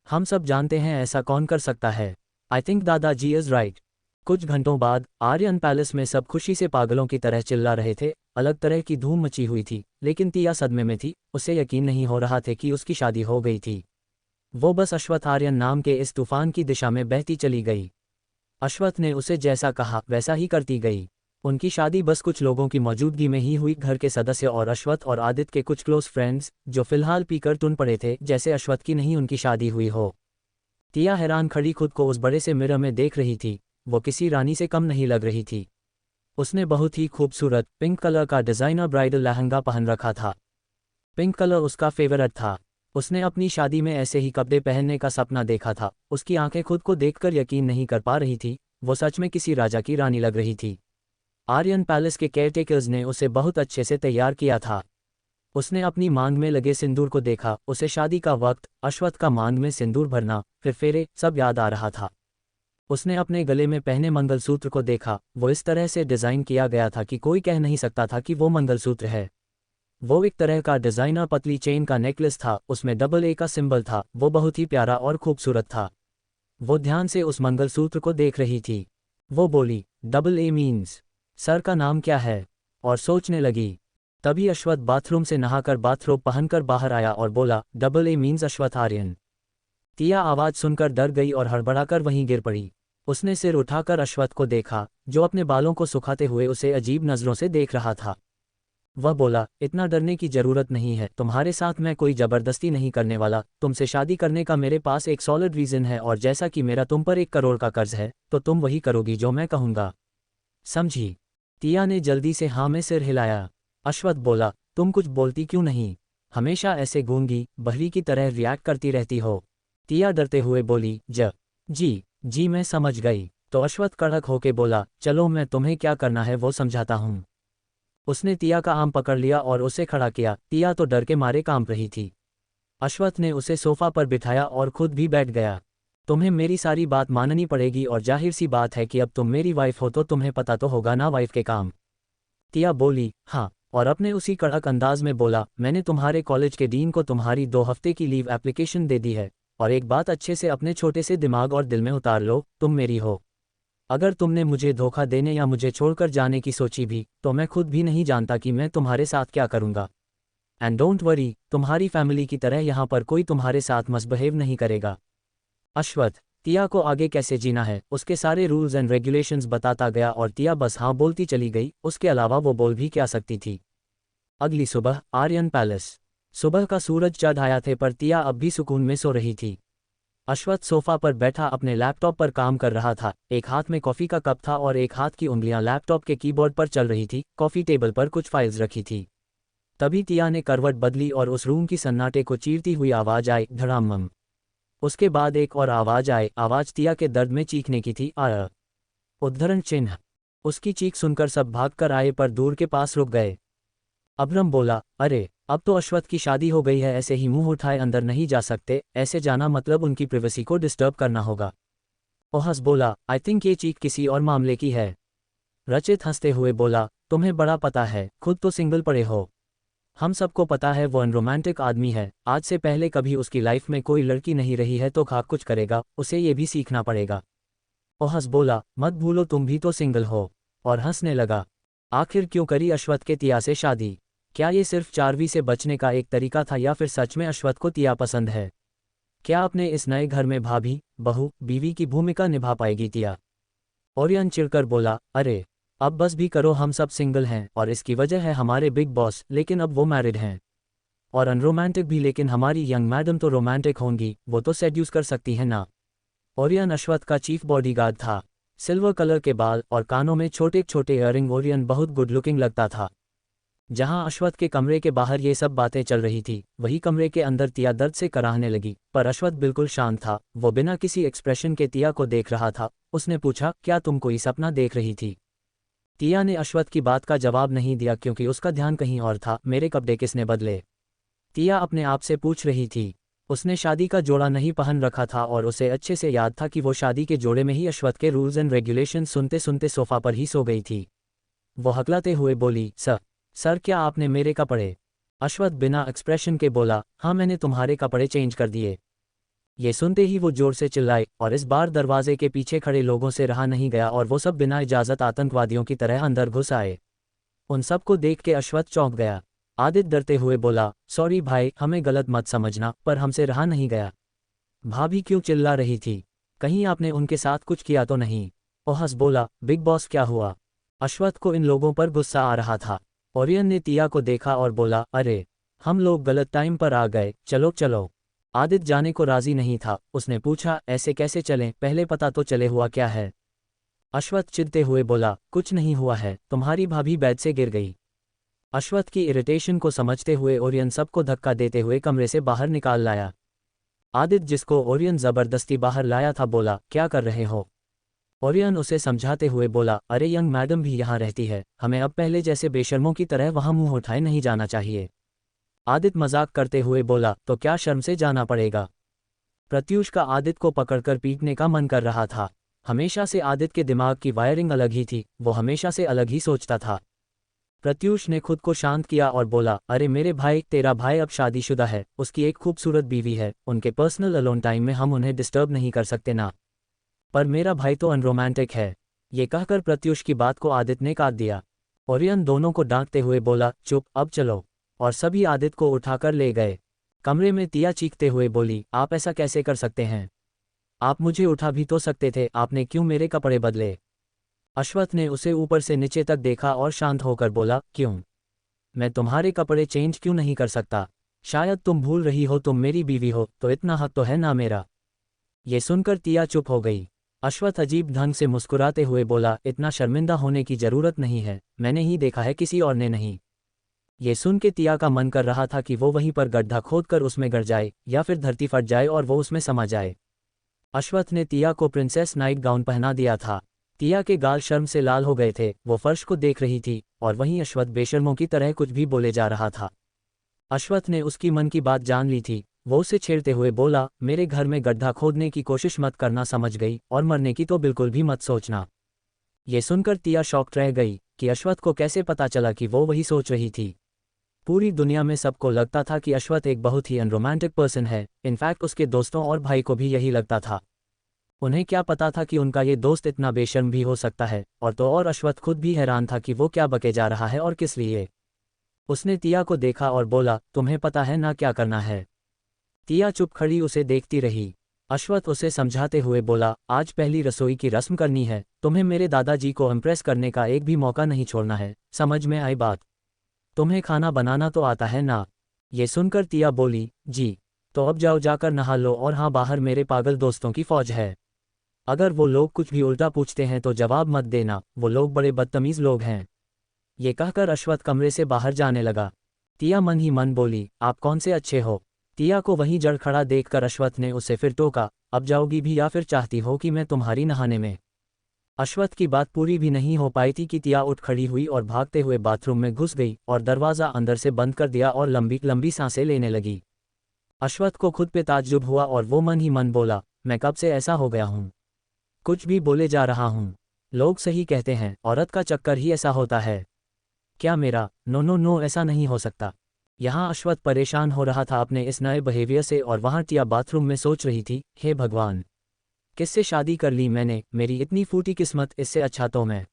Speaker 1: हम सब जानते हैं ऐसा कौन कर सकता है। आई थिंक दादाजी इज राइट। कुछ घंटों बाद आर्यन पैलेस में सब खुशी से पागलों की तरह चिल्ला रहे थे। अलग तरह की धूम मची हुई थी, लेकिन तिया सदमे में थी। उसे यकीन नहीं हो रहा था कि उसकी शादी हो गई थी। वो बस अश्वत्थ आर्यन नाम के इस तूफान की दिशा में बहती चली गई। अश्वत्थ ने उसे जैसा कहा वैसा ही करती गई। उनकी शादी बस कुछ लोगों की मौजूदगी में ही हुई। घर के सदस्य और अश्वत्थ और आदित्य के कुछ क्लोज फ्रेंड्स, जो फिलहाल पीकर टुन पड़े थे जैसे अश्वत्थ की नहीं उनकी शादी हुई हो। तिया हैरान खड़ी खुद को उस बड़े से मिरर में देख रही थी। वो किसी रानी से कम नहीं लग रही थी। उसने बहुत ही खूबसूरत पिंक कलर का डिज़ाइनर ब्राइडल लहंगा पहन रखा था। पिंक कलर उसका फेवरेट था। उसने अपनी शादी में ऐसे ही कपड़े पहनने का सपना देखा था। उसकी आंखें खुद को देखकर यकीन नहीं कर पा रही थी। वो सच में किसी राजा की रानी लग रही थी। आर्यन पैलेस के केयरटेकर्स ने उसे बहुत अच्छे से तैयार किया था। उसने अपनी मांग में लगे सिंदूर को देखा। उसे शादी का वक्त, अश्वत्थ का मांग में सिंदूर भरना, फिर फेरे, सब याद आ रहा था। उसने अपने गले में पहने मंगलसूत्र को देखा। वो इस तरह से डिज़ाइन किया गया था कि कोई कह नहीं सकता था कि वो मंगलसूत्र है। वो एक तरह का डिज़ाइनर पतली चेन का नेकलेस था। उसमें डबल ए का सिंबल था। वो बहुत ही प्यारा और खूबसूरत था। वो ध्यान से उस मंगलसूत्र को देख रही थी। वो बोली, डबल ए मीन्स सर का नाम क्या है? और सोचने लगी। तभी अश्वत्थ बाथरूम से नहाकर बाथरोब पहनकर बाहर आया और बोला, डबल ए मीन्स अश्वत्थ आर्यन। तिया आवाज़ सुनकर डर गई और हड़बड़ाकर वहीं गिर पड़ी। उसने सिर उठाकर अश्वत्थ को देखा, जो अपने बालों को सुखाते हुए उसे अजीब नज़रों से देख रहा था। वह बोला, इतना डरने की जरूरत नहीं है। तुम्हारे साथ मैं कोई जबरदस्ती नहीं करने वाला। तुमसे शादी करने का मेरे पास एक सॉलिड रीज़न है, और जैसा कि मेरा तुम पर 1 करोड़ का कर्ज है, तो तुम वही करोगी जो मैं कहूँगा। समझी? तिया ने जल्दी से हाँ में सिर हिलाया। अश्वत्थ बोला, तुम कुछ बोलती क्यों नहीं? हमेशा ऐसे गूंगी बहरी की तरह रिएक्ट करती रहती हो। तिया डरते हुए बोली, जी मैं समझ गई। तो अश्वत्थ कड़क होके बोला, चलो मैं तुम्हें क्या करना है वो समझाता हूँ। उसने तिया का आर्म पकड़ लिया और उसे खड़ा किया। तिया तो डर के मारे कांप रही थी। अश्वत्थ ने उसे सोफा पर बिठाया और खुद भी बैठ गया। तुम्हें मेरी सारी बात माननी पड़ेगी, और जाहिर सी बात है कि अब तुम मेरी वाइफ हो तो तुम्हें पता तो होगा ना वाइफ के काम। तिया बोली, हाँ, और अपने उसी कड़क अंदाज में बोला, मैंने तुम्हारे कॉलेज के डीन को तुम्हारी 2 हफ्ते की लीव एप्लीकेशन दे दी है। और एक बात अच्छे से अपने छोटे से दिमाग और दिल में उतार लो, तुम मेरी हो। अगर तुमने मुझे धोखा देने या मुझे छोड़कर जाने की सोची भी, तो मैं खुद भी नहीं जानता कि मैं तुम्हारे साथ क्या करूँगा। एंड डोंट वरी, तुम्हारी फैमिली की तरह यहाँ पर कोई तुम्हारे साथ मिसबिहेव नहीं करेगा। अश्वत्थ तिया को आगे कैसे जीना है उसके सारे रूल्स एंड रेगुलेशंस बताता गया, और तिया बस हाँ बोलती चली गई। उसके अलावा वो बोल भी क्या सकती थी। अगली सुबह आर्यन पैलेस। सुबह का सूरज चढ़ आया थे, पर तिया अब भी सुकून में सो रही थी। अश्वत्थ सोफा पर बैठा अपने लैपटॉप पर काम कर रहा था। एक हाथ में कॉफ़ी का कप था और एक हाथ की उंगलियां लैपटॉप के कीबोर्ड पर चल रही थी। कॉफ़ी टेबल पर कुछ फाइल्स रखी थी। तभी तिया ने करवट बदली और उस रूम की सन्नाटे को चीरती हुई आवाज़ आई, धड़ाम। उसके बाद एक और आवाज़ आई। आवाज़ तिया के दर्द में चीखने की थी। उद्धरण चिन्ह। उसकी चीख सुनकर सब भागकर आए, पर दूर के पास रुक गए। अभ्रम बोला, अरे अब तो अश्वत्थ की शादी हो गई है, ऐसे ही मुंह उठाए अंदर नहीं जा सकते। ऐसे जाना मतलब उनकी प्राइवेसी को डिस्टर्ब करना होगा। ओहस बोला, आई थिंक ये चीख किसी और मामले की है। रचित हंसते हुए बोला, तुम्हें बड़ा पता है, खुद तो सिंगल पड़े हो। हम सबको पता है वो अनरोमांटिक आदमी है। आज से पहले कभी उसकी लाइफ में कोई लड़की नहीं रही है, तो खाक कुछ करेगा, उसे ये भी सीखना पड़ेगा। ओहस बोला, मत भूलो तुम भी तो सिंगल हो। और हंसने लगा। आखिर क्यों करी अश्वत्थ के तिया से शादी? क्या ये सिर्फ चार्वी से बचने का एक तरीका था या फिर सच में अश्वथ को तिया पसंद है? क्या अपने इस नए घर में भाभी, बहू, बीवी की भूमिका निभा पाएगी तिया? ओरियन चिढ़कर बोला, अरे अब बस भी करो, हम सब सिंगल हैं और इसकी वजह है हमारे बिग बॉस, लेकिन अब वो मैरिड हैं और अनरोमांटिक भी, लेकिन हमारी यंग मैडम तो रोमांटिक होंगी, वो तो सेड्यूस कर सकती है ना। ओरियन अश्वथ का चीफ बॉडीगार्ड था। सिल्वर कलर के बाल और कानों में छोटे छोटे इयररिंग, ओरियन बहुत गुड लुकिंग लगता था। जहां अश्वथ के कमरे के बाहर ये सब बातें चल रही थी, वही कमरे के अंदर तिया दर्द से कराहने लगी, पर अश्वथ बिल्कुल शांत था। वो बिना किसी एक्सप्रेशन के तिया को देख रहा था। उसने पूछा, क्या तुम कोई सपना देख रही थी? तिया ने अश्वथ की बात का जवाब नहीं दिया क्योंकि उसका ध्यान कहीं और था। मेरे कपड़े किसने बदले? तिया अपने आप से पूछ रही थी। उसने शादी का जोड़ा नहीं पहन रखा था और उसे अच्छे से याद था कि वो शादी के जोड़े में ही अश्वथ के रूल्स एंड रेगुलेशन सुनते सुनते सोफा पर ही सो गई थी। वो हकलाते हुए बोली, सर क्या आपने मेरे कपड़े? अश्वथ बिना एक्सप्रेशन के बोला, हाँ मैंने तुम्हारे कपड़े चेंज कर दिए। ये सुनते ही वो जोर से चिल्लाए और इस बार दरवाजे के पीछे खड़े लोगों से रहा नहीं गया और वो सब बिना इजाज़त आतंकवादियों की तरह अंदर घुस आए। उन सबको देख के अश्वथ चौंक गया। आदित्य डरते हुए बोला, सॉरी भाई, हमें गलत मत समझना, पर हमसे रहा नहीं गया। भाभी क्यों चिल्ला रही थी? कहीं आपने उनके साथ कुछ किया तो नहीं? ओहस बोला, बिग बॉस क्या हुआ? अश्वथ को इन लोगों पर गुस्सा आ रहा था। ओरियन ने तिया को देखा और बोला, अरे हम लोग गलत टाइम पर आ गए, चलो चलो। आदित्य जाने को राजी नहीं था। उसने पूछा, ऐसे कैसे चलें, पहले पता तो चले हुआ क्या है? अश्वथ चिढ़ते हुए बोला, कुछ नहीं हुआ है, तुम्हारी भाभी बेड से गिर गई। अश्वथ की इरिटेशन को समझते हुए ओरियन सबको धक्का देते हुए कमरे से बाहर निकाल लाया। आदित्य, जिसको ओरियन जबरदस्ती बाहर लाया था, बोला, क्या कर रहे हो? ओरियन उसे समझाते हुए बोला, अरे यंग मैडम भी यहाँ रहती है, हमें अब पहले जैसे बेशर्मों की तरह वहाँ मुंह उठाए नहीं जाना चाहिए। आदित्य मजाक करते हुए बोला, तो क्या शर्म से जाना पड़ेगा? प्रत्यूष का आदित्य को पकड़कर पीटने का मन कर रहा था। हमेशा से आदित्य के दिमाग की वायरिंग अलग ही थी, वो हमेशा से अलग ही सोचता था। प्रत्यूष ने खुद को शांत किया और बोला, अरे मेरे भाई, तेरा भाई अब शादीशुदा है, उसकी एक खूबसूरत बीवी है, उनके पर्सनल अलोन टाइम में हम उन्हें डिस्टर्ब नहीं कर सकते ना। पर मेरा भाई तो अनरोमांटिक है। ये कहकर प्रत्यूष की बात को आदित्य ने काट दिया। ओरियन दोनों को डांटते हुए बोला, चुप, अब चलो। और सभी आदित्य को उठाकर ले गए। कमरे में तिया चीखते हुए बोली, आप ऐसा कैसे कर सकते हैं? आप मुझे उठा भी तो सकते थे, आपने क्यों मेरे कपड़े बदले? अश्वथ ने उसे ऊपर से नीचे तक देखा और शांत होकर बोला, क्यों? मैं तुम्हारे कपड़े चेंज क्यों नहीं कर सकता? शायद तुम भूल रही हो तुम मेरी बीवी हो, तो इतना हक तो है ना मेरा। ये सुनकर तिया चुप हो गई। अश्वथ अजीब ढंग से मुस्कुराते हुए बोला, इतना शर्मिंदा होने की जरूरत नहीं है, मैंने ही देखा है, किसी और ने नहीं। ये सुन के तिया का मन कर रहा था कि वो वहीं पर गड्ढा खोदकर उसमें गिर जाए या फिर धरती फट जाए और वो उसमें समा जाए। अश्वथ ने तिया को प्रिंसेस नाइट गाउन पहना दिया था। तिया के गाल शर्म से लाल हो गए थे। वो फर्श को देख रही थी और वहीं अश्वथ बेशर्मों की तरह कुछ भी बोले जा रहा था। अश्वथ ने उसकी मन की बात जान ली थी। वो उसे छेड़ते हुए बोला, मेरे घर में गड्ढा खोदने की कोशिश मत करना, समझ गई, और मरने की तो बिल्कुल भी मत सोचना। ये सुनकर तिया शॉक्ड रह गई कि अश्वथ को कैसे पता चला कि वो वही सोच रही थी। पूरी दुनिया में सबको लगता था कि अश्वथ एक बहुत ही अनरोमांटिक पर्सन है। इनफैक्ट उसके दोस्तों और भाई को भी यही लगता था। उन्हें क्या पता था कि उनका ये दोस्त इतना बेशर्म भी हो सकता है। और अश्वथ खुद भी हैरान था कि वो क्या बके जा रहा है और किस लिए। उसने तिया को देखा और बोला, तुम्हें पता है ना क्या करना है? तिया चुप खड़ी उसे देखती रही। अश्वथ उसे समझाते हुए बोला, आज पहली रसोई की रस्म करनी है, तुम्हें मेरे दादाजी को इम्प्रेस करने का एक भी मौका नहीं छोड़ना है, समझ में आई बात? तुम्हें खाना बनाना तो आता है ना? ये सुनकर तिया बोली, जी। तो अब जाओ, जाकर नहा लो, और हाँ, बाहर मेरे पागल दोस्तों की फौज है। अगर वो लोग कुछ भी उल्टा पूछते हैं तो जवाब मत देना, वो लोग बड़े बदतमीज लोग हैं। ये कहकर अश्वथ कमरे से बाहर जाने लगा। तिया मन ही मन बोली, आप कौन से अच्छे हो? तिया को वहीं जड़ खड़ा देखकर अश्वथ ने उसे फिर टोका, अब जाओगी भी या फिर चाहती हो कि मैं तुम्हारी नहाने में? अश्वथ की बात पूरी भी नहीं हो पाई थी कि तिया उठ खड़ी हुई और भागते हुए बाथरूम में घुस गई और दरवाज़ा अंदर से बंद कर दिया और लंबी लंबी सांसें लेने लगी। अश्वथ को खुद पे ताज्जुब हुआ और वो मन ही मन बोला, मैं कब से ऐसा हो गया हूँ? कुछ भी बोले जा रहा हूँ। लोग सही कहते हैं, औरत का चक्कर ही ऐसा होता है। क्या मेरा? नो नो नो, ऐसा नहीं हो सकता। यहाँ अश्वथ परेशान हो रहा था अपने इस नए बिहेवियर से और वहाँ तिया बाथरूम में सोच रही थी, हे भगवान, किससे शादी कर ली मैंने, मेरी इतनी फूटी किस्मत, इससे अच्छा तो मैं।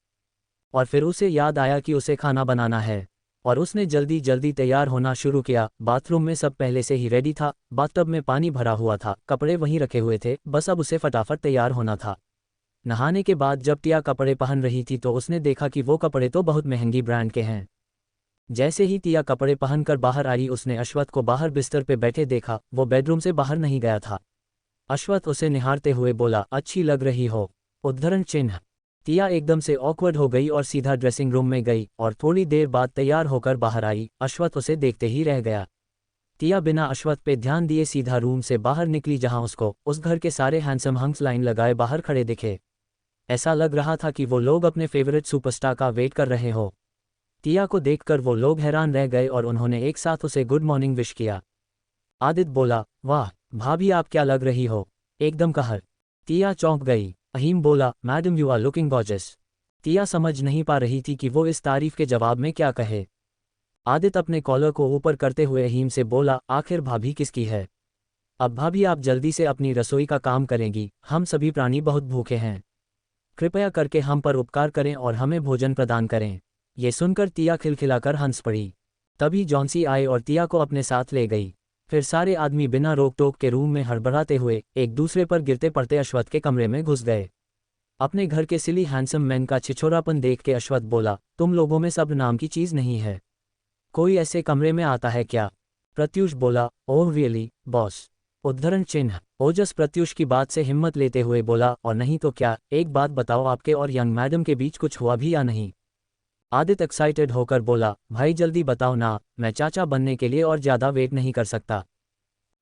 Speaker 1: और फिर उसे याद आया कि उसे खाना बनाना है। और उसने जल्दी जल्दी तैयार होना शुरू किया। बाथरूम में सब पहले से ही रेडी था, बाथटब में पानी भरा हुआ था, कपड़े वहीं रखे हुए थे, बस अब उसे फटाफट तैयार होना था। नहाने के बाद जब टिया कपड़े पहन रही थी तो उसने देखा कि वो कपड़े तो बहुत महंगी ब्रांड के हैं। जैसे ही टिया कपड़े पहनकर बाहर आई उसने अश्वथ को बाहर बिस्तर पे बैठे देखा, वो बेडरूम से बाहर नहीं गया था। अश्वथ उसे निहारते हुए बोला, अच्छी लग रही हो। उद्धरण चिन्ह। टिया एकदम से ऑकवर्ड हो गई और सीधा ड्रेसिंग रूम में गई और थोड़ी देर बाद तैयार होकर बाहर आई। अश्वथ उसे देखते ही रह गया। टिया बिना अश्वथ पे ध्यान दिए सीधा रूम से बाहर निकली जहां उसको उस घर के सारे हैंडसम हंक्स लाइन लगाए बाहर खड़े दिखे। ऐसा लग रहा था कि वो लोग अपने फेवरेट सुपरस्टार का वेट कर रहे हो। टिया को देखकर वो लोग हैरान रह गए और उन्होंने एक साथ उसे गुड मॉर्निंग विश किया। आदित्य बोला, वाह भाभी आप क्या लग रही हो, एकदम कहर। टिया चौंक गई। अहीम बोला, madam you are looking gorgeous. Tia समझ नहीं पा रही थी कि वो इस तारीफ के जवाब में क्या कहे। आदित्य अपने कॉलर को ऊपर करते हुए अहीम से बोला, आखिर भाभी किसकी है? अब भाभी आप जल्दी से अपनी रसोई का काम करेंगी, हम सभी प्राणी बहुत भूखे हैं। कृपया करके हम पर उपकार करें और हमें भोजन प्रदान करें। ये सुनकर टिया खिलखिलाकर हंस पड़ी। तभी जॉन्सी आए और टिया को अपने साथ ले गई। फिर सारे आदमी बिना रोक टोक के रूम में हड़बड़ाते हुए एक दूसरे पर गिरते पड़ते अश्वथ के कमरे में घुस गए। अपने घर के सिली हैंडसम मैन का छिछोरापन देख के अश्वथ बोला, तुम लोगों में सब नाम की चीज़ नहीं है, कोई ऐसे कमरे में आता है क्या? प्रत्यूष बोला, ओह रियली बॉस। उद्धरण चिन्ह। ओजस प्रत्यूष की बात से हिम्मत लेते हुए बोला, और नहीं तो क्या, एक बात बताओ, आपके और यंग मैडम के बीच कुछ हुआ भी या नहीं? आदित्य एक्साइटेड होकर बोला, भाई जल्दी बताओ ना, मैं चाचा बनने के लिए और ज़्यादा वेट नहीं कर सकता।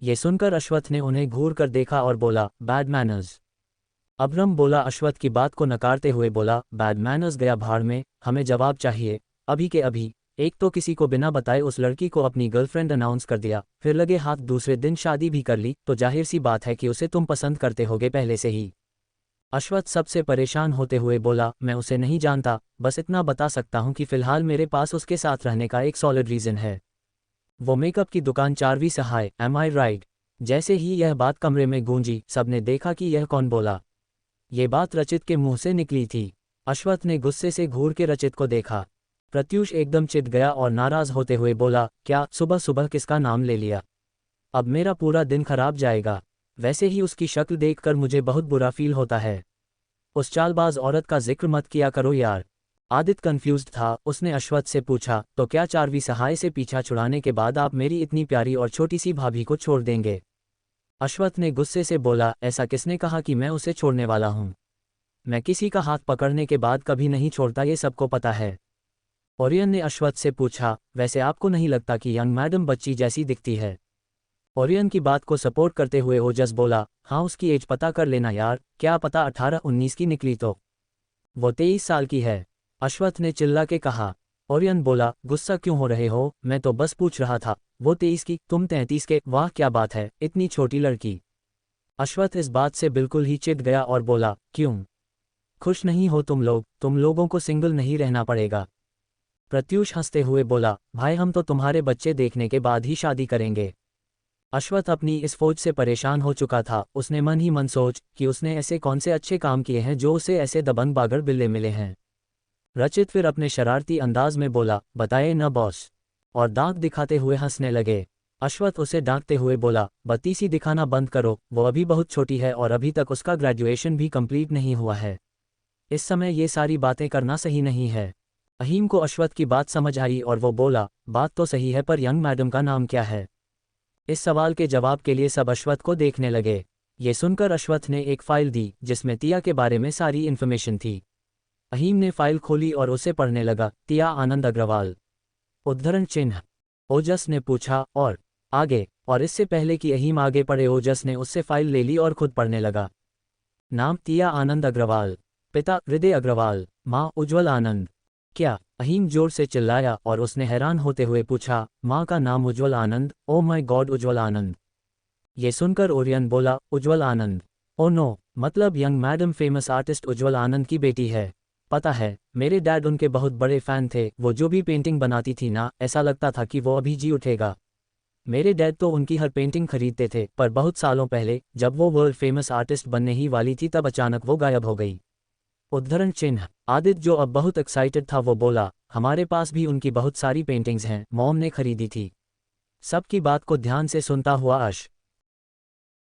Speaker 1: ये सुनकर अश्वथ ने उन्हें घूर कर देखा और बोला, बैड मैनर्स। अब्रम बोला अश्वथ की बात को नकारते हुए बोला, बैड मैनर्स गया भाड़ में, हमें जवाब चाहिए, अभी के अभी। एक तो किसी को बिना बताए उस लड़की को अपनी गर्लफ्रेंड अनाउंस कर दिया, फिर लगे हाथ दूसरे दिन शादी भी कर ली, तो जाहिर सी बात है कि उसे तुम पसंद करते होगे पहले से ही। अश्वथ सबसे परेशान होते हुए बोला, मैं उसे नहीं जानता, बस इतना बता सकता हूं कि फिलहाल मेरे पास उसके साथ रहने का एक सॉलिड रीजन है। वो मेकअप की दुकान चारवी सहाय, एम आई राइट? जैसे ही यह बात कमरे में गूंजी सबने देखा कि यह कौन बोला। ये बात रचित के मुंह से निकली थी। अश्वथ ने गुस्से से घूर के रचित को देखा। प्रत्यूष एकदम चिढ़ गया और नाराज होते हुए बोला, क्या सुबह सुबह किसका नाम ले लिया? अब मेरा पूरा दिन खराब जाएगा। वैसे ही उसकी शक्ल देखकर मुझे बहुत बुरा फील होता है। उस चालबाज औरत का जिक्र मत किया करो यार। आदित्य कंफ्यूज्ड था, उसने अश्वथ से पूछा, तो क्या चारवी सहाय से पीछा छुड़ाने के बाद आप मेरी इतनी प्यारी और छोटी सी भाभी को छोड़ देंगे? अश्वथ ने गुस्से से बोला, ऐसा किसने कहा कि मैं उसे छोड़ने वाला हूं? मैं किसी का हाथ पकड़ने के बाद कभी नहीं छोड़ता, ये सबको पता है। ओरियन ने अश्वथ से पूछा, वैसे आपको नहीं लगता कि यंग मैडम बच्ची जैसी दिखती है? ओरियन की बात को सपोर्ट करते हुए ओजस बोला, हाँ उसकी एज पता कर लेना यार, क्या पता 18-19 की निकली तो। वो 23 साल की है। अश्वथ ने चिल्ला के कहा। ओरियन बोला, गुस्सा क्यों हो रहे हो, मैं तो बस पूछ रहा था, वो 23 की, तुम 33 के, वाह क्या बात है, इतनी छोटी लड़की। अश्वथ इस बात से बिल्कुल ही चिढ़ गया और बोला, क्यों खुश नहीं हो तुम लोग? तुम लोगों को सिंगल नहीं रहना पड़ेगा। प्रत्यूष हंसते हुए बोला, भाई हम तो तुम्हारे बच्चे देखने के बाद ही शादी करेंगे। अश्वथ अपनी इस फौज से परेशान हो चुका था, उसने मन ही मन सोच कि उसने ऐसे कौन से अच्छे काम किए हैं जो उसे ऐसे दबंग बागर बिल्ले मिले हैं। रचित फिर अपने शरारती अंदाज में बोला, बताए न बॉस, और दांत दिखाते हुए हंसने लगे। अश्वथ उसे डांटते हुए बोला, बत्तीसी दिखाना बंद करो, वो अभी बहुत छोटी है और अभी तक उसका ग्रेजुएशन भी कंप्लीट नहीं हुआ है। इस समय ये सारी बातें करना सही नहीं है। अहीम को अश्वथ की बात समझ आई और वो बोला, बात तो सही है पर यंग मैडम का नाम क्या है? इस सवाल के जवाब के लिए सब अश्वथ को देखने लगे। ये सुनकर अश्वथ ने एक फाइल दी जिसमें टिया के बारे में सारी इन्फॉर्मेशन थी। अहीम ने फाइल खोली और उसे पढ़ने लगा, टिया आनंद अग्रवाल। उद्धरण चिन्ह। ओजस ने पूछा, और आगे? और इससे पहले कि अहीम आगे पढ़े ओजस ने उससे फाइल ले ली और खुद पढ़ने लगा। नाम टिया आनंद अग्रवाल, पिता हृदय अग्रवाल, माँ उज्ज्वल आनंद। क्या? अहीम जोर से चिल्लाया और उसने हैरान होते हुए पूछा, माँ का नाम उज्ज्वल आनंद? ओ माय गॉड, उज्ज्वल आनंद। ये सुनकर ओरियन बोला, उज्ज्वल आनंद? ओ नो, मतलब यंग मैडम फेमस आर्टिस्ट उज्ज्वल आनंद की बेटी है। पता है, मेरे डैड उनके बहुत बड़े फैन थे, वो जो भी पेंटिंग बनाती थी ना, ऐसा लगता था कि वो अभी जी उठेगा। मेरे डैड तो उनकी हर पेंटिंग खरीदते थे, पर बहुत सालों पहले जब वो वर्ल्ड फेमस आर्टिस्ट बनने ही वाली थी तब अचानक वो गायब हो गई। उद्धरण चिन्ह। आदित्य जो अब बहुत एक्साइटेड था वो बोला, हमारे पास भी उनकी बहुत सारी पेंटिंग्स हैं, मॉम ने खरीदी थी। सबकी बात को ध्यान से सुनता हुआ अश